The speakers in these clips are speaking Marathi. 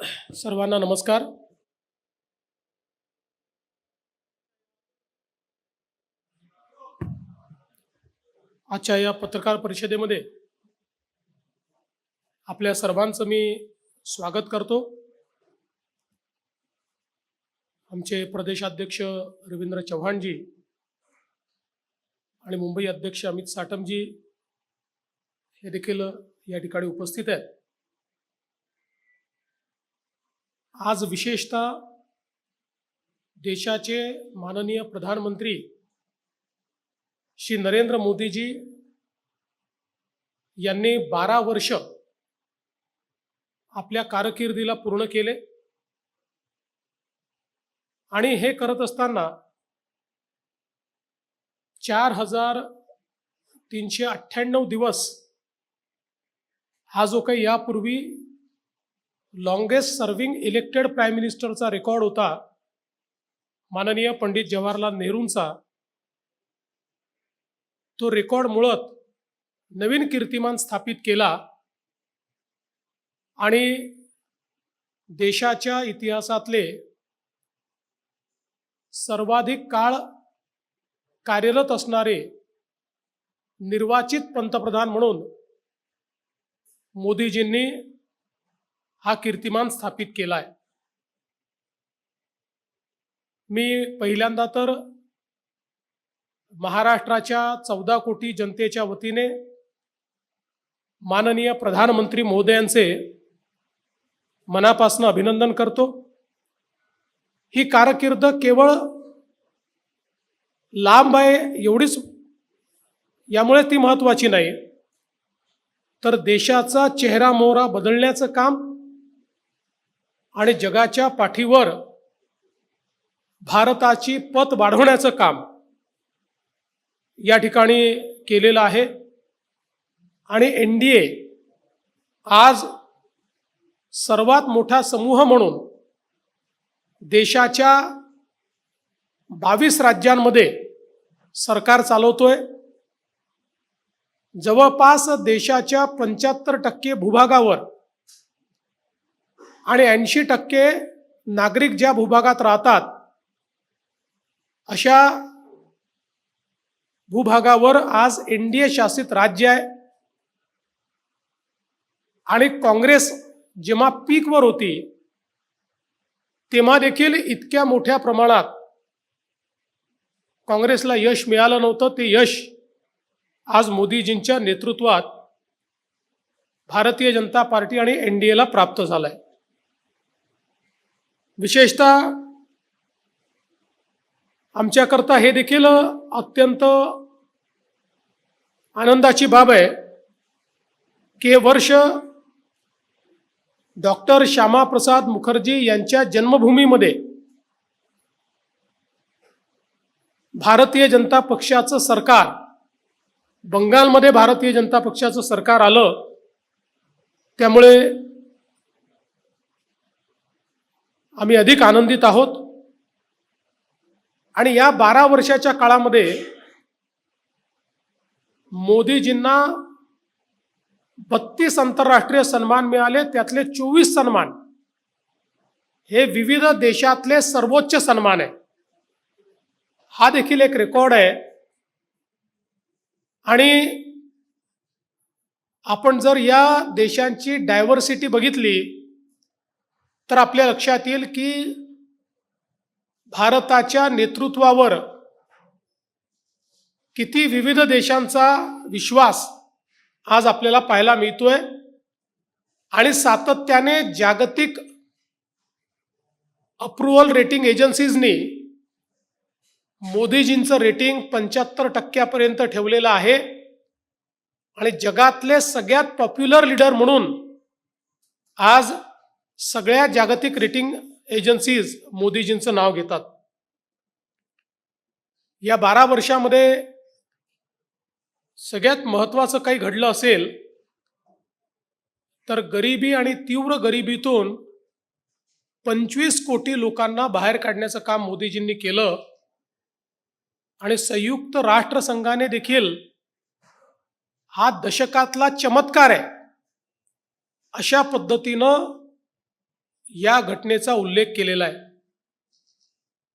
सर्वांना नमस्कार. आजच्या या पत्रकार परिषदेमध्ये आपल्या सर्वांचं मी स्वागत करतो. आमचे प्रदेशाध्यक्ष रवींद्र चव्हाणजी आणि मुंबई अध्यक्ष अमित साटमजी हे देखील या ठिकाणी उपस्थित आहेत. आज विशेषतः देशाचे माननीय प्रधानमंत्री श्री नरेंद्र मोदीजी यांनी 12 वर्ष आपल्या कारकिर्दीला पूर्ण केले आणि हे करत असताना 4398 दिवस हा जो काही यापूर्वी लॉन्गेस्ट सर्व्हिंग इलेक्टेड प्राईम मिनिस्टरचा रेकॉर्ड होता माननीय पंडित जवाहरलाल नेहरूंचा, तो रेकॉर्ड मुळात नवीन कीर्तिमान स्थापित केला आणि देशाच्या इतिहासातले सर्वाधिक काळ कार्यरत असणारे निर्वाचित पंतप्रधान म्हणून मोदीजींनी हा कीर्तिमान स्थापित केलाय. मी पहिल्यांदा तर महाराष्ट्राच्या 14 कोटी जनतेच्या वतीने माननीय प्रधानमंत्री महोदयांचे मनापासून अभिनंदन करतो. ही कारकीर्द केवळ लांब आहे एवढीच यामुळे ती महत्त्वाची नाही, तर देशाचा चेहरा मोहरा बदलण्याचं काम आणि जगाच्या पाठीवर भारताची पत वाढवण्याचं काम या ठिकाणी केलेलं आहे. आणि NDA आज सर्वात मोठा समूह म्हणून देशाच्या 22 राज्यांमध्ये सरकार चालवतोय. जवळपास देशाच्या 75% भूभागावर आणि 80% नागरिक ज्या भूभागात राहतात अशा भूभागावर आज NDA शासित राज्य आहे. आणि काँग्रेस जेव्हा पीकवर होती तेव्हा देखील इतक्या मोठ्या प्रमाणात काँग्रेसला यश मिळालं नव्हतं. ते यश आज मोदीजींच्या नेतृत्वात भारतीय जनता पार्टी आणि NDAला प्राप्त झालंय. विशेषतः आमच्याकरता हे देखील अत्यंत आनंदाची बाब आहे की हे वर्ष डॉक्टर श्यामाप्रसाद मुखर्जी यांच्या जन्मभूमीमध्ये भारतीय जनता पक्षाचं सरकार, बंगालमध्ये भारतीय जनता पक्षाचं सरकार आलं. त्यामुळे आम्ही अधिक आनंदित आहोत. आणि या 12 वर्षाच्या काळामध्ये मोदीजींना 32 आंतरराष्ट्रीय सन्मान मिळाले. त्यातले 24 सन्मान हे विविध देशातले सर्वोच्च सन्मान आहे. हा देखील एक रेकॉर्ड आहे. आणि आपण जर या देशांची डायव्हर्सिटी बघितली तर आपल्या लक्षात येईल की भारताच्या नेतृत्वावर किती विविध देशांचा विश्वास आज आपल्याला पाहायला मिळतोय. आणि सातत्याने जागतिक अप्रुव्हल रेटिंग एजन्सीजनी मोदीजींचं रेटिंग 75% ठेवलेलं आहे. आणि जगातले सगळ्यात पॉप्युलर लीडर म्हणून आज सगळ्या जागतिक रेटिंग एजन्सीज मोदीजींचं नाव घेतात. या 12 वर्षामध्ये सगळ्यात महत्त्वाचं काही घडलं असेल तर गरिबी आणि तीव्र गरिबीतून 25 कोटी लोकांना बाहेर काढण्याचं काम मोदीजींनी केलं. आणि संयुक्त राष्ट्रसंघाने देखील हा दशकातला चमत्कार आहे अशा पद्धतीनं या घटनेचा उल्लेख केलेला आहे.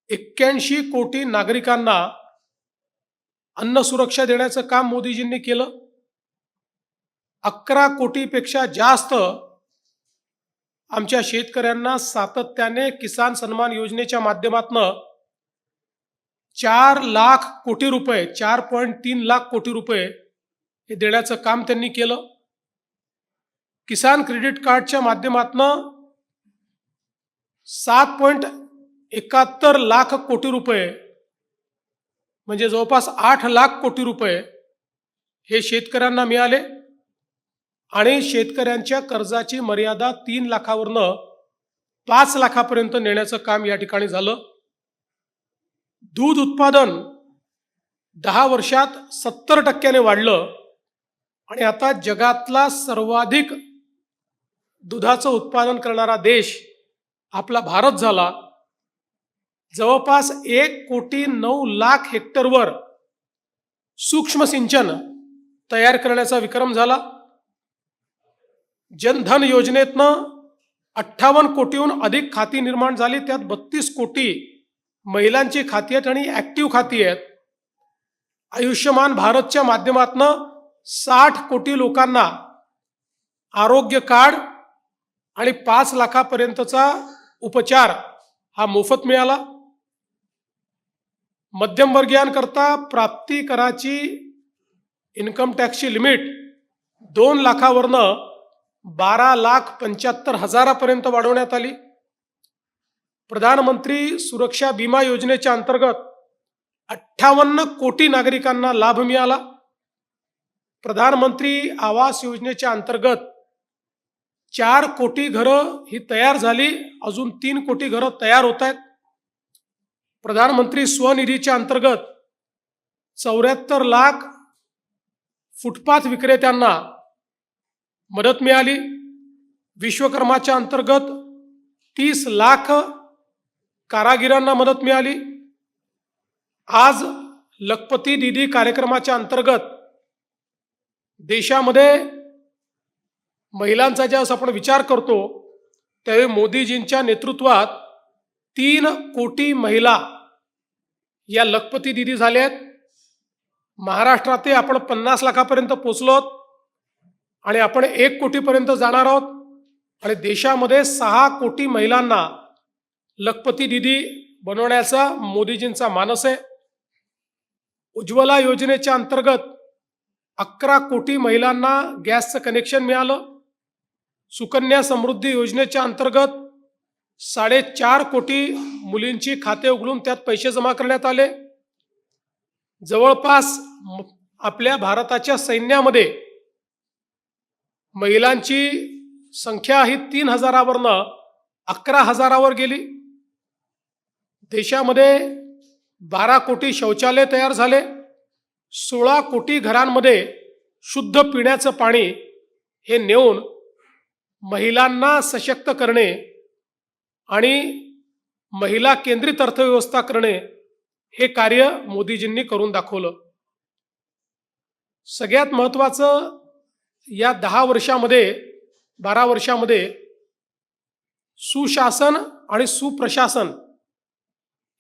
81 कोटी नागरिकांना अन्न सुरक्षा देण्याचं काम मोदीजींनी केलं. 11 कोटीपेक्षा जास्त आमच्या शेतकऱ्यांना सातत्याने किसान सन्मान योजनेच्या माध्यमातून 4 लाख कोटी रुपये 4.3 लाख कोटी रुपये हे देण्याचं काम त्यांनी केलं. किसान क्रेडिट कार्डच्या माध्यमातून 7.71 लाख कोटी रुपये म्हणजे जवळपास 8 लाख कोटी रुपये हे शेतकऱ्यांना मिळाले आणि शेतकऱ्यांच्या कर्जाची मर्यादा 3 लाखावरनं 5 लाखापर्यंत नेण्याचं काम या ठिकाणी झालं. दूध उत्पादन 10 वर्षात 70% वाढलं आणि आता जगातला सर्वाधिक दुधाचं उत्पादन करणारा देश आपला भारत झाला. जवळपास 1,09,00,000 हेक्टरवर सूक्ष्म सिंचन तयार करण्याचा विक्रम झाला. जनधन योजनेतनं 58 कोटीहून अधिक खाती निर्माण झाली. त्यात 32 कोटी महिलांची खाती आहेत आणि ॲक्टिव्ह खाती आहेत. आयुष्यमान भारतच्या माध्यमातून 60 कोटी लोकांना आरोग्य कार्ड आणि 5 लाखापर्यंतचा उपचार हा मोफत मिळाला. मध्यमवर्गीयांकरता प्राप्ती कराची इन्कम टॅक्सची लिमिट 2 लाखावरनं 12,75,000 वाढवण्यात आली. प्रधानमंत्री सुरक्षा विमा योजनेच्या अंतर्गत 58 कोटी नागरिकांना लाभ मिळाला. प्रधानमंत्री आवास योजनेच्या अंतर्गत 4 कोटी घरं ही तयार झाली. अजून 3 कोटी घरं तयार होत आहेत. प्रधानमंत्री स्वनिधीच्या अंतर्गत 74 लाख फुटपाथ विक्रेत्यांना मदत मिळाली. विश्वकर्माच्या अंतर्गत 30 लाख कारागिरांना मदत मिळाली. आज लखपती दीदी कार्यक्रमाच्या अंतर्गत देशामध्ये महिलांचा ज्यावेळेस आपण विचार करतो त्यावेळी मोदीजींच्या नेतृत्वात 3 कोटी महिला या लखपती दीदी झाल्या आहेत. महाराष्ट्रात आपण 50 लाखापर्यंत पोचलो आणि आपण 1 कोटीपर्यंत जाणार आहोत आणि देशामध्ये 6 कोटी महिलांना लखपती दीदी बनवण्याचा मोदीजींचा मानस आहे. उज्ज्वला योजनेच्या अंतर्गत 11 कोटी महिलांना गॅसचं कनेक्शन मिळालं. सुकन्या समृद्धी योजनेच्या अंतर्गत 4.5 कोटी मुलींची खाते उघडून त्यात पैसे जमा करण्यात आले. जवळपास आपल्या भारताच्या सैन्यामध्ये महिलांची संख्या ही 3,000वरनं 11,000वर गेली. देशामध्ये 12 कोटी शौचालय तयार झाले. 16 कोटी घरांमध्ये शुद्ध पिण्याचं पाणी हे नेऊन महिलांना सशक्त करणे आणि महिला केंद्रित अर्थव्यवस्था करणे हे कार्य मोदीजींनी करून दाखवलं. सगळ्यात महत्त्वाचं या 12 वर्षामध्ये सुशासन आणि सुप्रशासन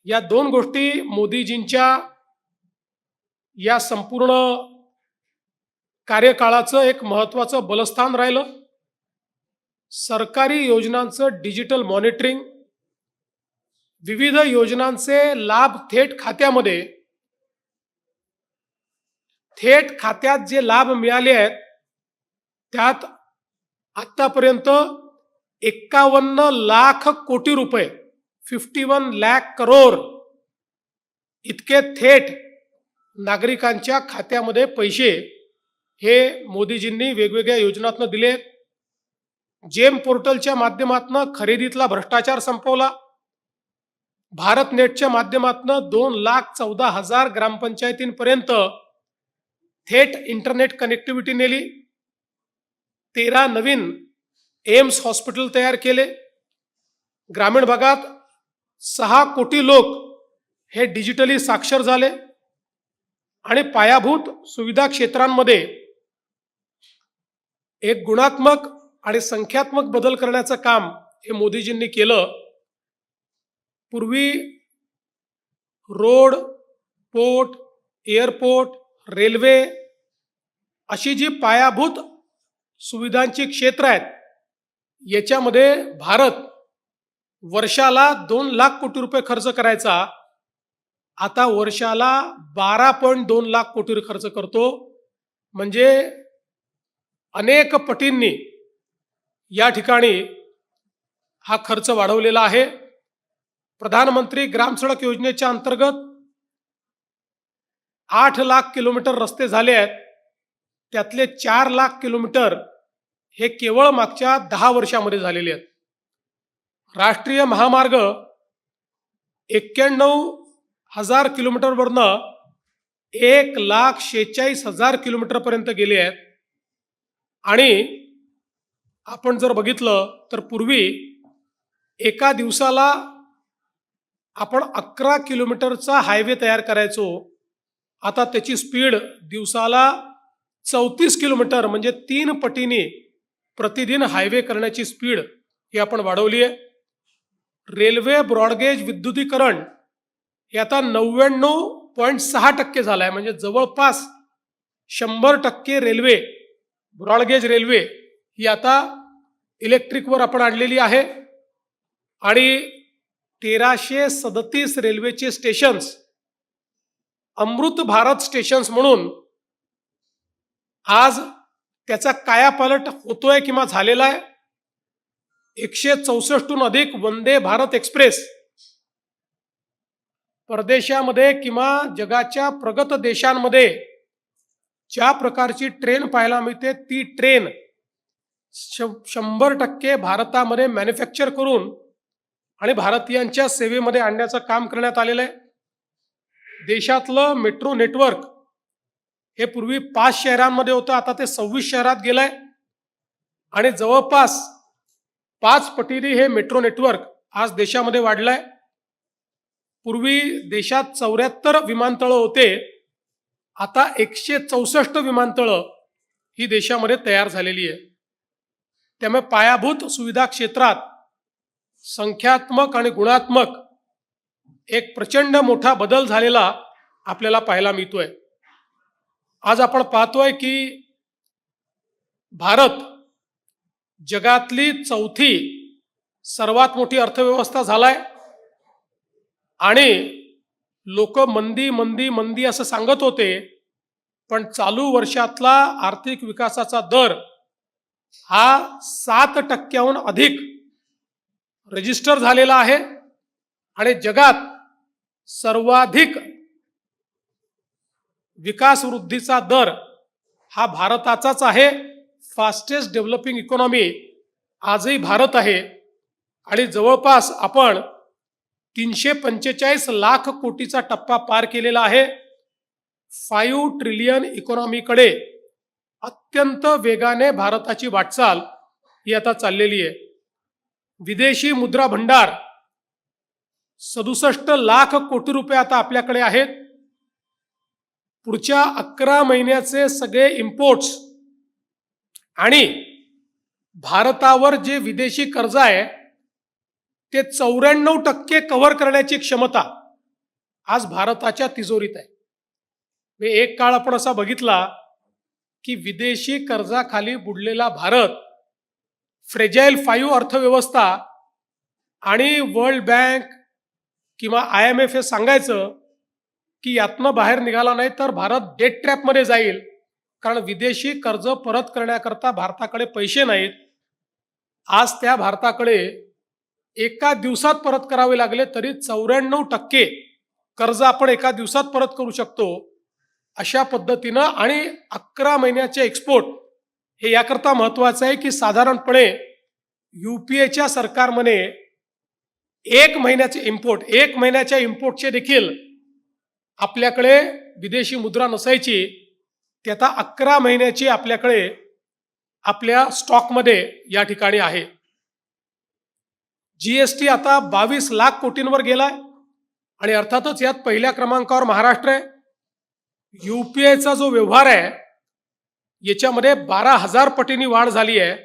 या 2 गोष्टी मोदीजींच्या या संपूर्ण कार्यकाळाचं एक महत्त्वाचं बलस्थान राहिलं. सरकारी योजनांचं डिजिटल मॉनिटरिंग, विविध योजनांचे लाभ थेट खात्यात जे लाभ मिळाले आहेत त्यात आतापर्यंत 51 लाख कोटी रुपये 51 लाख करोड इतके थेट नागरिकांच्या खात्यामध्ये पैसे हे मोदीजींनी वेगवेगळ्या योजनांतून दिले. जेम पोर्टलच्या माध्यमातून खरेदीतला भ्रष्टाचार संपवला. भारत नेटच्या माध्यमातून 2,14,000 ग्रामपंचायतींपर्यंत थेट इंटरनेट कनेक्टिव्हिटी नेली. 13 नवीन एम्स हॉस्पिटल तयार केले. ग्रामीण भागात 6 कोटी लोक हे डिजिटली साक्षर झाले आणि पायाभूत सुविधा क्षेत्रांमध्ये एक गुणात्मक आणि संख्यात्मक बदल करण्याचं काम हे मोदीजींनी केलं. पूर्वी रोड, पोर्ट, एअरपोर्ट, रेल्वे अशी जी पायाभूत सुविधांची क्षेत्र आहेत, याच्यामध्ये भारत वर्षाला 2 लाख कोटी रुपये खर्च करायचा. आता वर्षाला 12.2 लाख कोटी खर्च करतो. म्हणजे अनेक पटींनी या ठिकाणी हा खर्च वाढवलेला आहे. प्रधानमंत्री ग्राम सडक योजनेच्या अंतर्गत 8 लाख किलोमीटर रस्ते झाले आहेत. त्यातले 4 लाख किलोमीटर हे केवळ मागच्या 10 वर्षामध्ये झालेले आहेत. राष्ट्रीय महामार्ग 91,000 किलोमीटरवरनं 1,46,000 किलोमीटर पर्यंत गेले आहेत. आणि आपण जर बघितलं तर पूर्वी एका दिवसाला आपण 11 किलोमीटरचा हायवे तयार करायचो. आता त्याची स्पीड दिवसाला 34 किलोमीटर म्हणजे 3 पटीने प्रतिदिन हायवे करण्याची स्पीड ही आपण वाढवली आहे. रेल्वे ब्रॉडगेज विद्युतीकरण हे आता 99.6% झालं आहे. म्हणजे जवळपास 100% रेल्वे, ब्रॉडगेज रेल्वे ही आता इलेक्ट्रिकवर आपण आणलेली आहे. आणि 1337 रेल्वेचे स्टेशन्स अमृत भारत स्टेशन्स म्हणून आज त्याचा कायापालट होतोय किंवा झालेला आहे. 164हून अधिक वंदे भारत एक्सप्रेस परदेशामध्ये किंवा जगाच्या प्रगत देशांमध्ये ज्या प्रकारची ट्रेन पाहायला मिळते, ती ट्रेन 100% भारतामध्ये मॅन्युफॅक्चर करून आणि भारतीयांच्या सेवेमध्ये आणण्याचं काम करण्यात आलेलं आहे. देशातलं मेट्रो नेटवर्क हे पूर्वी 5 शहरांमध्ये होतं, आता ते 26 शहरात गेलंय. आणि जवळपास 5 पटीने हे मेट्रो नेटवर्क आज देशामध्ये वाढलंय. पूर्वी देशात 74 विमानतळं होते, आता 164 विमानतळं ही देशामध्ये तयार झालेली आहे. त्यामुळे पायाभूत सुविधा क्षेत्रात संख्यात्मक आणि गुणात्मक एक प्रचंड मोठा बदल झालेला आपल्याला पाहायला मिळतोय. आज आपण पाहतोय की भारत जगातली 4थी सर्वात मोठी अर्थव्यवस्था झालाय. आणि लोक मंदी मंदी मंदी असं सांगत होते, पण चालू वर्षातला आर्थिक विकासाचा दर हा 7%हून अधिक रजिस्टर झालेला आहे. आणि जगात सर्वाधिक विकास वृद्धीचा दर हा भारताचाच आहे. फास्टेस्ट डेव्हलपिंग इकॉनॉमी आजही भारत आहे. आणि जवळपास आपण 345 लाख कोटीचा टप्पा पार केलेला आहे. 5 ट्रिलियन इकॉनॉमीकडे अत्यंत वेगाने भारताची वाटचाल ही आता चाललेली आहे. विदेशी मुद्रा भंडार 67 लाख कोटी रुपये आता आपल्याकडे आहेत. पुढच्या 11 महिन्याचे सगळे इम्पोर्ट्स आणि भारतावर जे विदेशी कर्ज आहे ते 94% कव्हर करण्याची क्षमता आज भारताच्या तिजोरीत आहे. एक काळ आपण असा बघितला की विदेशी कर्जाखाली बुडलेला भारत, फ्रेजाईल 5 अर्थव्यवस्था आणि वर्ल्ड बँक किंवा IMF हे सांगायचं की यातनं बाहेर निघाला नाही तर भारत डेट ट्रॅपमध्ये जाईल, कारण विदेशी कर्ज परत करण्याकरता भारताकडे पैसे नाहीत. आज त्या भारताकडे एका दिवसात परत करावे लागले तरी 94% कर्ज आपण एका दिवसात परत करू शकतो. अशा पद्धतीनं आणि 11 महिन्याचे एक्सपोर्ट हे याकरता महत्वाचं आहे की साधारणपणे UPAच्या सरकारमध्ये 1 महिन्याच्या इम्पोर्टचे देखील आपल्याकडे विदेशी मुद्रा नसायची. ती आता 11 महिन्याची आपल्याकडे आपल्या स्टॉकमध्ये या ठिकाणी आहे. GST आता 22 लाख कोटींवर गेलाय आणि अर्थातच यात पहिल्या क्रमांकावर महाराष्ट्र आहे. UPAचा जो व्यवहार आहे याच्यामध्ये 12,000 पटींनी वाढ झाली आहे.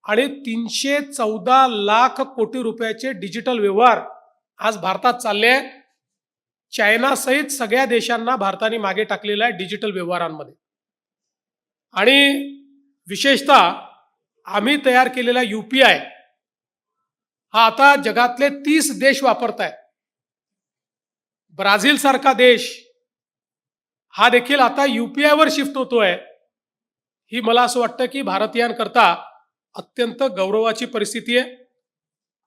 आणि 314 लाख कोटी रुपयाचे डिजिटल व्यवहार आज भारतात चालले आहेत. चायनासहित सगळ्या देशांना भारताने मागे टाकलेलं आहे डिजिटल व्यवहारांमध्ये. आणि विशेषतः आम्ही तयार केलेला UPI हा आता जगातले 30 देश वापरत आहेत. ब्राझील सारखा देश हा देखील आता UPI वर शिफ्ट होतोय. ही मला असं वाटतं की भारतीयांकरता अत्यंत गौरवाची परिस्थिती आहे.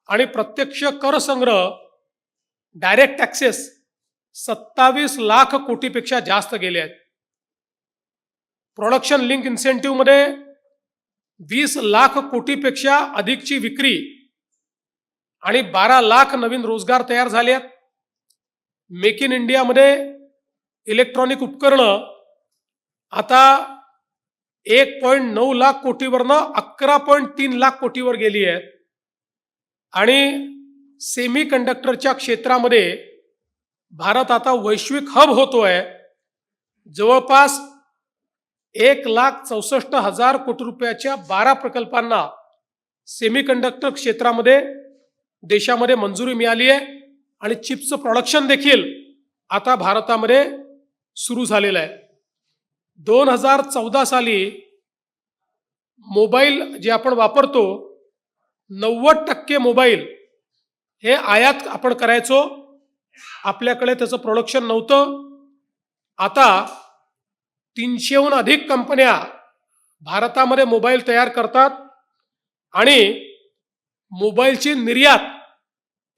आणि प्रत्यक्ष कर संग्रह डायरेक्ट टॅक्सेस 27 लाख कोटीपेक्षा जास्त गेले आहेत. प्रोडक्शन लिंक इन्सेंटिव्ह मध्ये 20 लाख कोटीपेक्षा अधिकची विक्री आणि 12 लाख नवीन रोजगार तयार झाले आहेत. मेक इन इंडियामध्ये इलेक्ट्रॉनिक उपकरणं आता 1.9 लाख कोटीवरनं 11.3 लाख कोटीवर गेली आहेत. आणि सेमी कंडक्टरच्या क्षेत्रामध्ये भारत आता वैश्विक हब होतोय. जवळपास 1,64,000 कोटी रुपयाच्या 12 प्रकल्पांना सेमी कंडक्टर क्षेत्रामध्ये देशामध्ये मंजुरी मिळाली आहे. आणि चिप्सचं प्रोडक्शन देखील आता भारतामध्ये सुरू झालेलं आहे. 2014 साली मोबाईल जे आपण वापरतो 90% मोबाईल हे आयात आपण करायचो. आपल्याकडे त्याचं प्रोडक्शन नव्हतं. आता 300हून अधिक कंपन्या भारतामध्ये मोबाईल तयार करतात आणि मोबाईलची निर्यात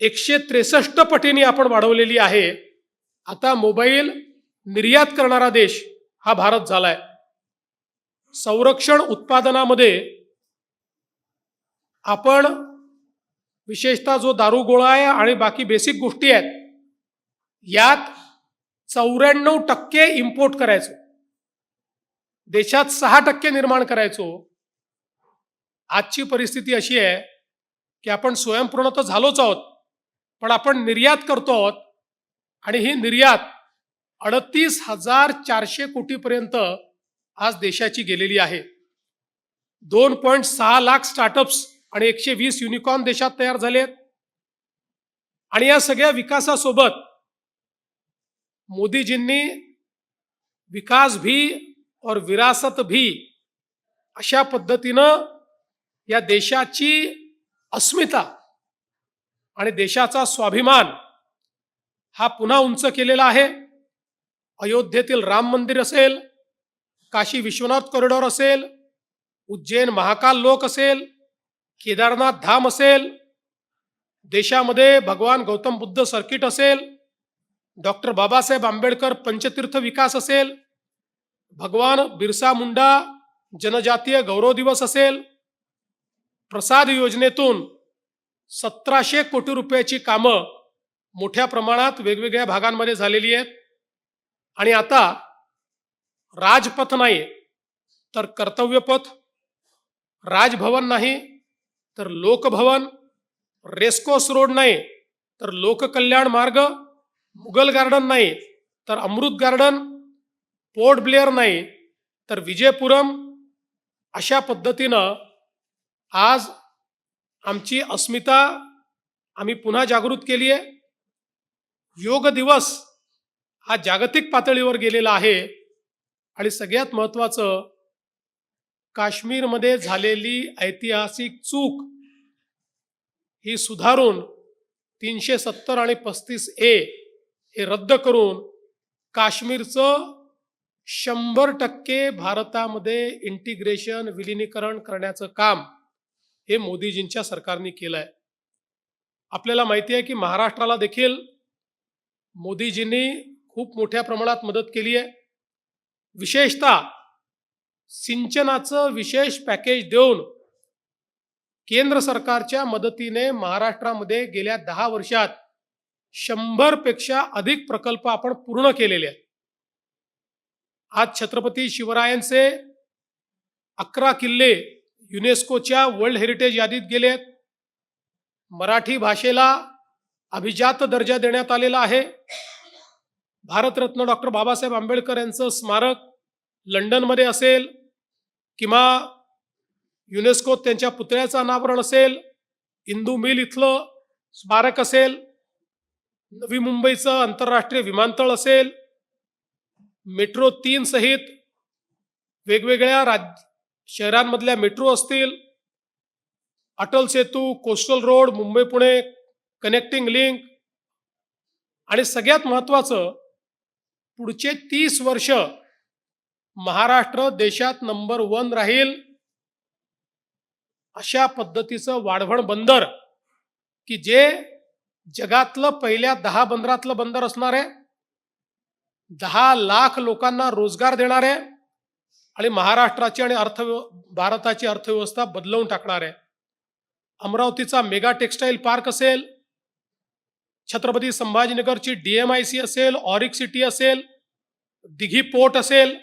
163 पटीने आपण वाढवलेली आहे. आता मोबाईल निर्यात करणारा देश हा भारत झालाय. संरक्षण उत्पादनामध्ये आपण विशेषतः जो दारुगोळा आहे आणि बाकी बेसिक गोष्टी आहेत यात 94% इम्पोर्ट करायचो. देशात 6% निर्माण करायचो. आजची परिस्थिती अशी आहे की आपण स्वयंपूर्ण तर झालोच आहोत, पण आपण निर्यात करतो आहोत. आणि ही निर्यात 38,400 कोटीपर्यंत आज देशाची गेलेली आहे. 2.6 लाख स्टार्टअप्स आणि 120 युनिकॉर्न देशात तयार झालेत. आणि या सगळ्या विकासासोबत मोदीजींनी विकास भी और विरासत भी अशा पद्धतीनं या देशाची अस्मिता आणि देशाचा स्वाभिमान हा पुन्हा उंच केलेला आहे. अयोध्येतील राम मंदिर असेल, काशी विश्वनाथ कॉरिडॉर असेल, उज्जैन महाकाल लोक असेल, केदारनाथ धाम असेल, देशामध्ये भगवान गौतम बुद्ध सर्किट असेल, डॉक्टर बाबासाहेब आंबेडकर पंचतीर्थ विकास असेल, भगवान बिरसा मुंडा जनजातीय गौरव दिवस असेल, प्रसाद योजनेतून 1700 कोटी रुपयाची कामं मोठ्या प्रमाणात वेगवेगळ्या भागांमध्ये झालेली आहेत. आणि आता राजपथ नाही तर कर्तव्यपथ, राजभवन नाही तर लोकभवन, रेस्कोर्स रोड नाही तर लोककल्याण मार्ग, मुघल गार्डन नाही तर अमृत गार्डन, पोर्ट ब्लेअर नाही तर विजयपुरम, अशा पद्धतीनं आज आमची अस्मिता आम्ही पुन्हा जागृत केली आहे. योग दिवस हा जागतिक पातळीवर गेलेला आहे. आणि सगळ्यात महत्त्वाचं, काश्मीरमध्ये झालेली ऐतिहासिक चूक ही सुधारून 370 आणि 35A हे रद्द करून काश्मीरचं 100% भारतामध्ये इंटिग्रेशन, विलिनीकरण करण्याचं काम हे मोदीजींच्या सरकारने केलंय. आपल्याला माहिती आहे की महाराष्ट्राला देखील मोदीजींनी खूप मोठ्या प्रमाणात मदत केली आहे. विशेषतः सिंचनाचं विशेष पॅकेज देऊन केंद्र सरकारच्या मदतीने महाराष्ट्रामध्ये गेल्या 10 वर्षात 100 पेक्षा अधिक प्रकल्प आपण पूर्ण केलेले आहेत. आज छत्रपती शिवरायांचे 11 किल्ले युनेस्कोच्या वर्ल्ड हेरिटेज यादीत गेलेत. मराठी भाषेला अभिजात दर्जा देण्यात आलेला आहे. भारतरत्न डॉक्टर बाबासाहेब आंबेडकर यांचं स्मारक लंडनमध्ये असेल किंवा युनेस्कोत त्यांच्या पुतळ्याचं अनावरण असेल, इंदू मिल इथलं स्मारक असेल, नवी मुंबईचं आंतरराष्ट्रीय विमानतळ असेल, मेट्रो 3 सहित वेगवेगळ्या शहरांमधल्या मेट्रो असतील, Atal Setu, coastal road, Mumbai Pune connecting link, आणि सगळ्यात महत्वाचं पुढचे 30 वर्ष महाराष्ट्र देशात नंबर 1 राहील अशा पद्धतीचं वाढवण बंदर, की जे जगातलं पहिल्या 10 बंदरातलं बंदर असणार आहे, 10 लाख लोकांना रोजगार देणार आहे आणि महाराष्ट्राची आणि भारताची अर्थव्यवस्था बदलवून टाकणार आहे. अमरावतीचा मेगा टेक्सटाईल पार्क असेल, छत्रपती संभाजीनगरची DMIC असेल, ऑरिक सिटी असेल, दिघी पोर्ट असेल,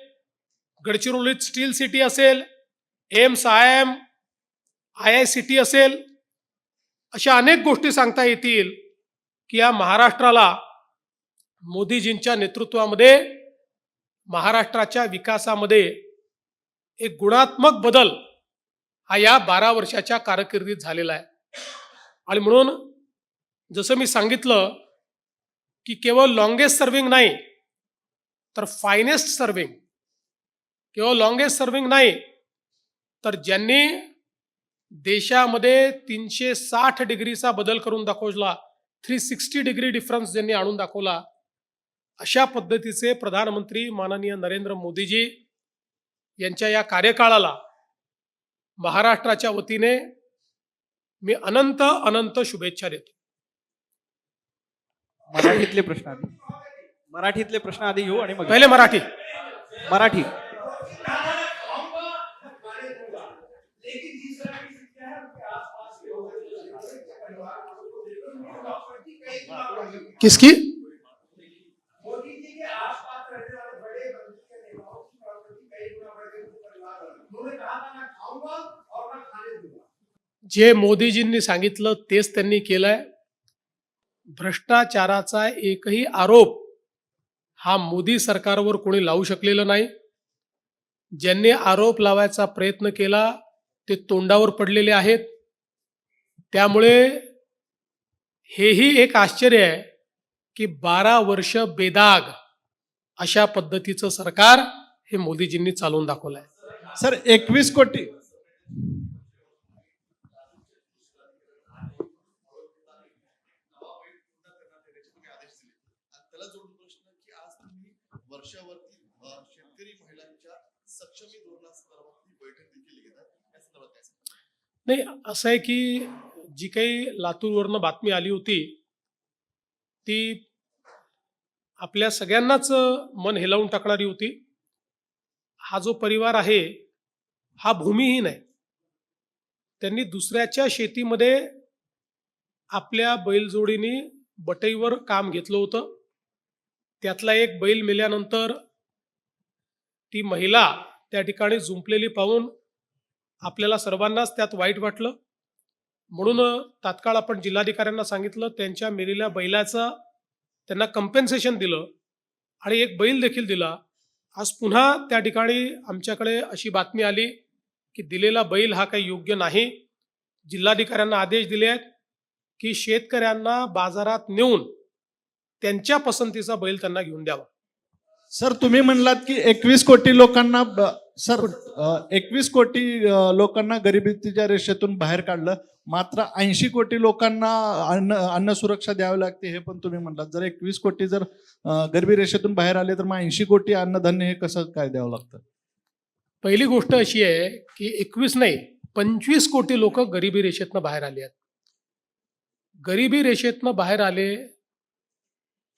गडचिरोलीत स्टील सिटी असेल, एम्स IIM IICT असेल, अशा अनेक गोष्टी सांगता येतील की या महाराष्ट्राला मोदीजींच्या नेतृत्वामध्ये महाराष्ट्राच्या विकासामध्ये एक गुणात्मक बदल हा या 12 वर्षाच्या कारकिर्दीत झालेला आहे. आणि म्हणून जसं मी सांगितलं की केवळ लॉंगेस्ट सर्व्हिंग नाही तर फायनेस्ट सर्व्हिंग, केवळ लॉंगेस्ट सर्व्हिंग नाही तर ज्यांनी देशामध्ये 360 डिग्रीचा बदल करून दाखवला, 360 डिग्री डिफरन्स ज्यांनी आणून दाखवला, अशा पद्धतीचे प्रधानमंत्री माननीय नरेंद्र मोदीजी यांच्या या कार्यकाळाला महाराष्ट्राच्या वतीने मी अनंत अनंत शुभेच्छा देतो. मराठीतले प्रश्न आधी घेऊ आणि मग पहिले मराठी. किसकी? जे मोदीजींनी सांगितलं तेच त्यांनी केलंय. भ्रष्टाचाराचा एकही आरोप हा मोदी सरकारवर कोणी लावू शकलेला नाही. ज्यांनी आरोप लावायचा प्रयत्न केला ते तोंडावर पडलेले आहेत. त्यामुळे हेही एक आश्चर्य आहे की 12 वर्ष बेदाग अशा पद्धतीचं सरकार हे मोदीजींनी चालवून दाखवलंय. सर 21 कोटी वर्षावरती शेतकरी महिलांच्या सक्षमी धोरणासंदर्भात बैठक देखील घेत आहे, या संदर्भात काय सांगता? नाही, असं आहे की जी काही लातूरवरनं बातमी आली होती ती आपल्या सगळ्यांनाच मन हेलावून टाकणारी होती. हा जो परिवार आहे हा भूमिहीन आहे. त्यांनी दुसऱ्याच्या शेतीमध्ये आपल्या बैलजोडीने बटईवर काम घेतलं होतं. त्यातला एक बैल मेल्यानंतर ती महिला त्या ठिकाणी जुंपलेली पाहून आपल्याला सर्वांनाच त्यात वाईट वाटलं. म्हणून तात्काळ आपण जिल्हाधिकाऱ्यांना सांगितलं, त्यांच्या मेलेल्या बैलाचं त्यांना कंपेन्सेशन दिलं आणि एक बैल देखील दिला. आज पुन्हा त्या ठिकाणी आमच्याकडे अशी बातमी आली की दिलेला बैल हा काही योग्य नाही. जिल्हाधिकाऱ्यांना आदेश दिले आहेत की शेतकऱ्यांना बाजारात नेऊन त्यांच्या पसंतीचा बैल त्यांना घेऊन द्यावा. सर तुम्ही म्हणलात की 21 कोटी लोकांना 21 कोटी लोकांना गरिबीच्या रेषेतून बाहेर काढलं, मात्र 80 कोटी लोकांना अन्न सुरक्षा द्यावी लागते हे पण तुम्ही म्हणलात. जर 21 कोटी जर गरिबी रेषेतून बाहेर आले तर मग 80 कोटी अन्नधान्य हे कसं काय द्यावं लागतं? पहिली गोष्ट अशी आहे की 21 नाही 25 कोटी लोक गरिबी रेषेतनं बाहेर आले आहेत. गरिबी रेषेतनं बाहेर आले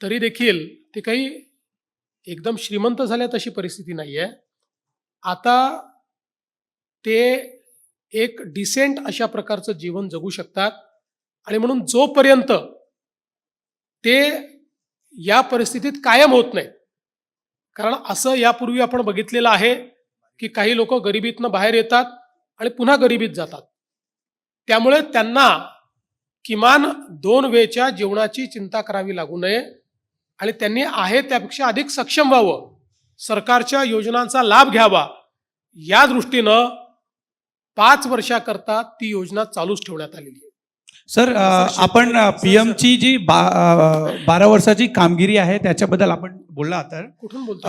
तरी देखील ते काही एकदम श्रीमंत झाल्यात अशी परिस्थिती नाही आहे. आता ते एक डिसेंट अशा प्रकारचं जीवन जगू शकतात. आणि म्हणून जोपर्यंत ते या परिस्थितीत कायम होत नाही, कारण असं यापूर्वी आपण बघितलेलं आहे की काही लोक गरिबीतनं बाहेर येतात आणि पुन्हा गरिबीत जातात. त्यामुळे त्यांना किमान 2 वेळच्या जेवणाची चिंता करावी लागू नये आणि त्यांनी आहे त्यापेक्षा अधिक सक्षम व्हावं, सरकारच्या योजनांचा लाभ घ्यावा, या दृष्टीनं 5 वर्षाकरता ती योजना चालूच ठेवण्यात आलेली आहे. सर आपण पीएमची जी 12 वर्षाची कामगिरी आहे त्याच्याबद्दल आपण बोलला तर कुठून बोलतो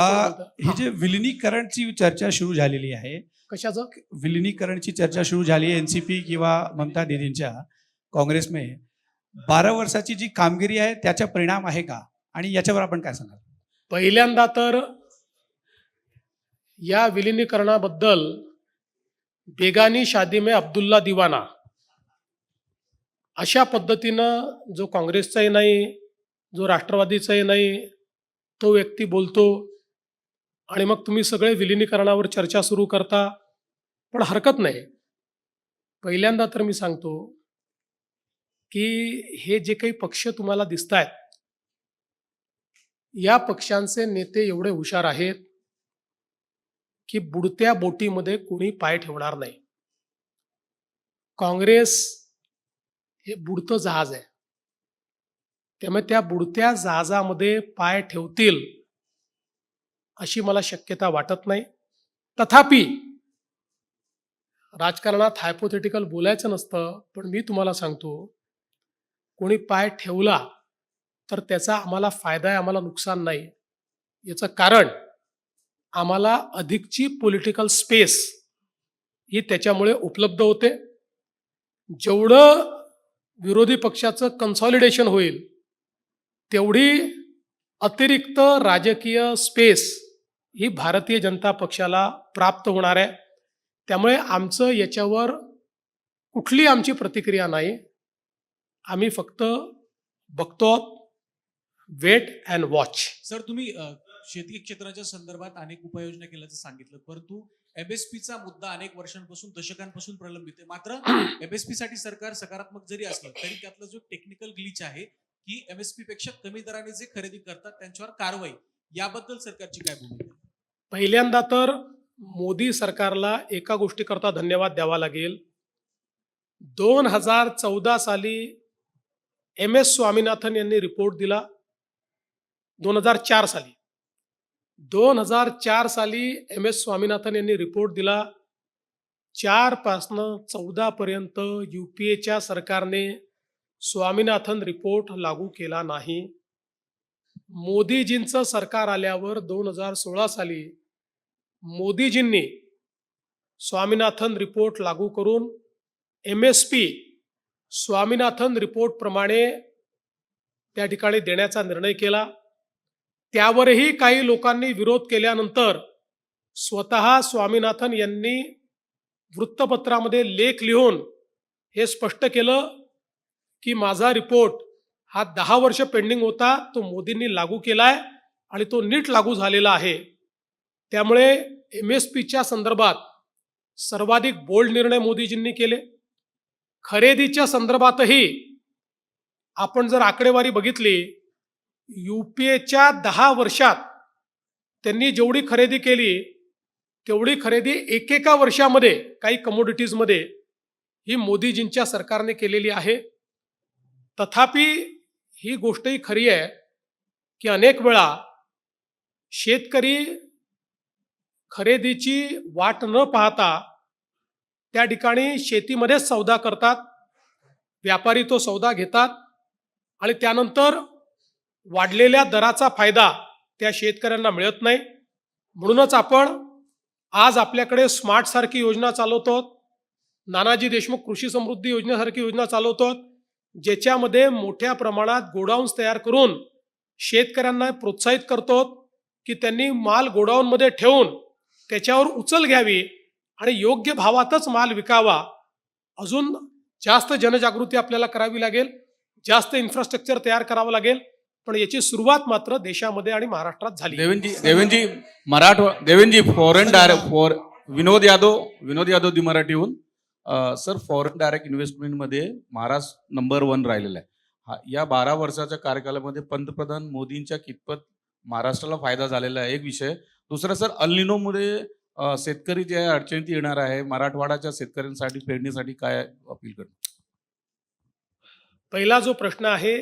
ही जे विलिनीकरणची चर्चा सुरू झालेली आहे, कशाचं? विलिनीकरणची चर्चा सुरू झाली आहे एनसीपी किंवा ममता दीदींच्या काँग्रेसमध्ये 12 वर्षाची जी कामगिरी आहे त्याचा परिणाम आहे का, आणि याच्यावर आपण काय सांगाल? पहिल्यांदा तर या विलिनीकरणाबद्दल बेगानी शादी में अब्दुल्ला दिवाना अशा पद्धतीनं जो काँग्रेसचाही नाही, जो राष्ट्रवादीचाही नाही, तो व्यक्ती बोलतो आणि मग तुम्ही सगळे विलिनीकरणावर चर्चा सुरू करता. पण हरकत नाही. पहिल्यांदा तर मी सांगतो की हे जे काही पक्ष तुम्हाला दिसत आहेत, या पक्षांचे नेते एवढे हुशार आहेत की बुडत्या बोटीमध्ये कोणी पाय ठेवणार नाही. काँग्रेस हे बुडतं जहाज आहे, त्यामुळे त्या बुडत्या जहाजामध्ये पाय ठेवतील अशी मला शक्यता वाटत नाही. तथापि राजकारणात हायपोथेटिकल बोलायचं नसतं, पण मी तुम्हाला सांगतो, कोणी पाय ठेवला तर त्याचा आम्हाला फायदा आहे, आम्हाला नुकसान नाही. याचं कारण आम्हाला अधिकची पॉलिटिकल स्पेस ही त्याच्यामुळे उपलब्ध होते. जेवढं विरोधी पक्षाचं कन्सॉलिडेशन होईल तेवढी अतिरिक्त राजकीय स्पेस ही भारतीय जनता पक्षाला प्राप्त होणार आहे. त्यामुळे आमचं याच्यावर कुठली आमची प्रतिक्रिया नाही. आम्ही फक्त बघतो, वेट अँड वॉच. सर, तुम्ही शेती क्षेत्राच्या संदर्भात अनेक उपाययोजना केल्याचं सांगितलं, परंतु एमएसपीचा मुद्दा अनेक वर्षांपासून, दशकांपासून प्रलंबित आहे. मात्र एमएसपी साठी सरकार सकारात्मक जरी असलं तरी त्यातला जो टेक्निकल ग्लिच आहे की एमएसपी पेक्षा कमी दराने जे खरेदी करतात त्यांच्यावर कारवाई, याबद्दल सरकारची काय भूमिका आहे? पहिल्यांदा तर मोदी सरकारला एका गोष्टीकरता धन्यवाद द्यावा लागेल. 2014 साली MS स्वामीनाथन यांनी रिपोर्ट दिला. 2004 साली 2004 साली MS स्वामीनाथन यांनी रिपोर्ट दिला. 4 पासनं 14 पर्यंत UPAच्या सरकारने स्वामीनाथन रिपोर्ट लागू केला नाही. मोदीजींचं सरकार आल्यावर 2016 साली मोदीजींनी स्वामीनाथन रिपोर्ट लागू करून MSP स्वामीनाथन रिपोर्ट प्रमाणे त्या ठिकाणी देण्याचा निर्णय केला. त्यावरही काही लोकांनी विरोध केल्यानंतर स्वतः स्वामीनाथन यांनी वृत्तपत्रामध्ये लेख लिहून हे स्पष्ट केलं की माझा रिपोर्ट हा 10 वर्ष पेंडिंग होता, तो मोदींनी लागू केलाय आणि तो नीट लागू झालेला आहे. त्यामुळे MSPच्या संदर्भात सर्वाधिक बोल्ड निर्णय मोदीजींनी केले. खरेदीच्या संदर्भातही आपण जर आकडेवारी बघितली, UPAच्या 10 वर्षात त्यांनी जेवढी खरेदी केली तेवढी खरेदी एकेका वर्षामध्ये काही कमोडिटीजमध्ये ही मोदीजींच्या सरकारने केलेली आहे. तथापि ही गोष्टही खरी आहे की अनेक वेळा शेतकरी खरेदीची वाट न पाहता त्या ठिकाणी शेतीमध्येच सौदा करतात. व्यापारी तो सौदा घेतात आणि त्यानंतर वाढलेल्या दराचा फायदा त्या शेतकऱ्यांना मिळत नाही. म्हणूनच आपण आज आपल्याकडे स्मार्ट सारखी योजना चालवतो, नानाजी देशमुख कृषी समृद्धी योजनेसारखी योजना चालवतो, ज्याच्यामध्ये मोठ्या प्रमाणात गोडाऊन्स तयार करून शेतकऱ्यांना प्रोत्साहित करतो की त्यांनी माल गोडाऊनमध्ये ठेवून त्याच्यावर उचल घ्यावी आणि योग्य भावातच माल विकावा. अजून जास्त जनजागृती आपल्याला करावी लागेल, जास्त इन्फ्रास्ट्रक्चर तयार करावं लागेल, पण याची सुरुवात मात्र देशामध्ये आणि महाराष्ट्रात झाली. देवेंजी फॉरेन डायरेक्ट विनोद यादव दी मराठीहून. सर, फॉरेन डायरेक्ट इन्व्हेस्टमेंटमध्ये महाराष्ट्र नंबर 1 राहिलेला आहे. या 12 वर्षाच्या कार्यकालामध्ये पंतप्रधान मोदींच्या कितपत महाराष्ट्राला फायदा झालेला आहे, एक विषय. दुसरा सर, अल्निनोमध्ये शेतकरी जे आहे अडचणीत येणार आहे, मराठवाड्याच्या शेतकऱ्यांसाठी पेरणीसाठी काय अपील करणार? पहिला जो प्रश्न आहे,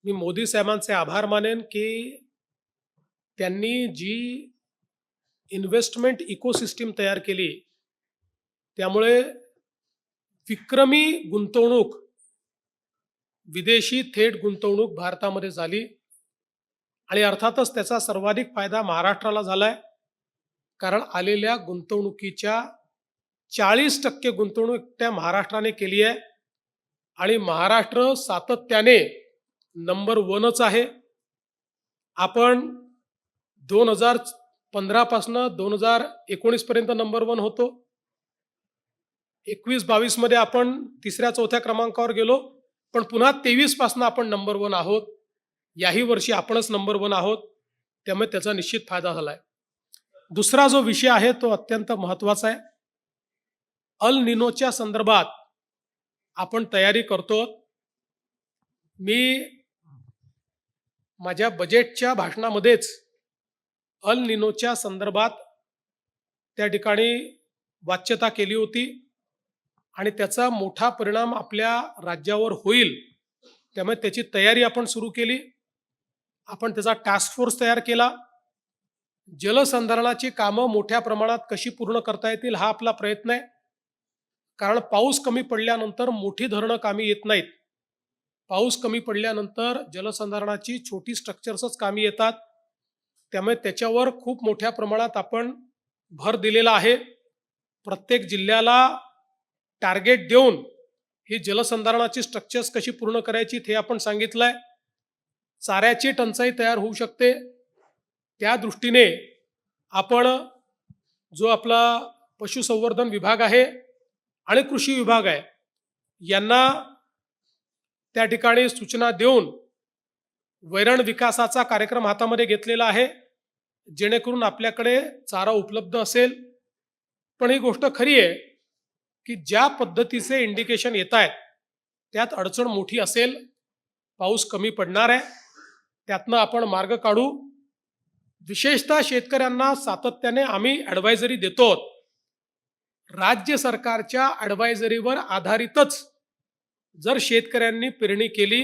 मी मोदी साहेबांचे आभार मानेन की त्यांनी जी इन्व्हेस्टमेंट इकोसिस्टीम तयार केली त्यामुळे विक्रमी गुंतवणूक, विदेशी थेट गुंतवणूक भारतामध्ये झाली आणि अर्थातच त्याचा सर्वाधिक फायदा महाराष्ट्राला झालाय. कारण आलेल्या गुंतवणुकीच्या 40% गुंतवणूक त्या महाराष्ट्राने केली आहे आणि महाराष्ट्र सातत्याने नंबर 1च आहे. आपण 2015 पासून 2019 पर्यंत नंबर 1 होतो. 21-22 मध्ये आपण 3ऱ्या-4थ्या क्रमांकावर गेलो, पण पुन्हा 23 पासून आपण नंबर 1 आहोत. याही वर्षी आपणच नंबर 1 आहोत. त्यामुळे त्याचा निश्चित फायदा झालाय. दुसरा जो विषय आहे तो अत्यंत महत्वाचा आहे. अल निनोच्या संदर्भात आपण तयारी करतो. मी माझ्या बजेटच्या भाषणामध्येच अल निनोच्या संदर्भात त्या ठिकाणी वाच्यता केली होती आणि त्याचा मोठा परिणाम आपल्या राज्यावर होईल. त्यामुळे त्याची तयारी आपण सुरू केली. आपण त्याचा टास्क फोर्स तयार केला. जलसंधारणाची कामं मोठ्या प्रमाणात कशी पूर्ण करता येतील हा आपला प्रयत्न आहे. कारण पाऊस कमी पडल्यानंतर मोठी धरणं कामी येत नाहीत. पाऊस कमी पडल्यानंतर जलसंधारणाची छोटी स्ट्रक्चर्सच कामी येतात. त्यामुळे त्याच्यावर खूप मोठ्या प्रमाणात आपण भर दिलेला आहे. प्रत्येक जिल्ह्याला टार्गेट देऊन ही जलसंधारणाची स्ट्रक्चर्स कशी पूर्ण करायची हे आपण सांगितलंय. चाऱ्याची टंचाई तयार होऊ शकते. त्या दृष्टीने आपण जो आपला पशुसंवर्धन विभाग आहे आणि कृषी विभाग आहे यांना त्या ठिकाणी सूचना देऊन वैरण विकासाचा कार्यक्रम हातामध्ये घेतलेला आहे, जेणेकरून आपल्याकडे चारा उपलब्ध असेल. पण ही गोष्ट खरी आहे की ज्या पद्धतीचे इंडिकेशन येत आहेत त्यात अडचण मोठी असेल. पाऊस कमी पडणार आहे, त्यातनं आपण मार्ग काढू. विशेषतः शेतकऱ्यांना सातत्याने आम्ही ॲडवायझरी देतो. राज्य सरकारच्या ॲडवायझरीवर आधारितच जर शेतकऱ्यांनी पेरणी केली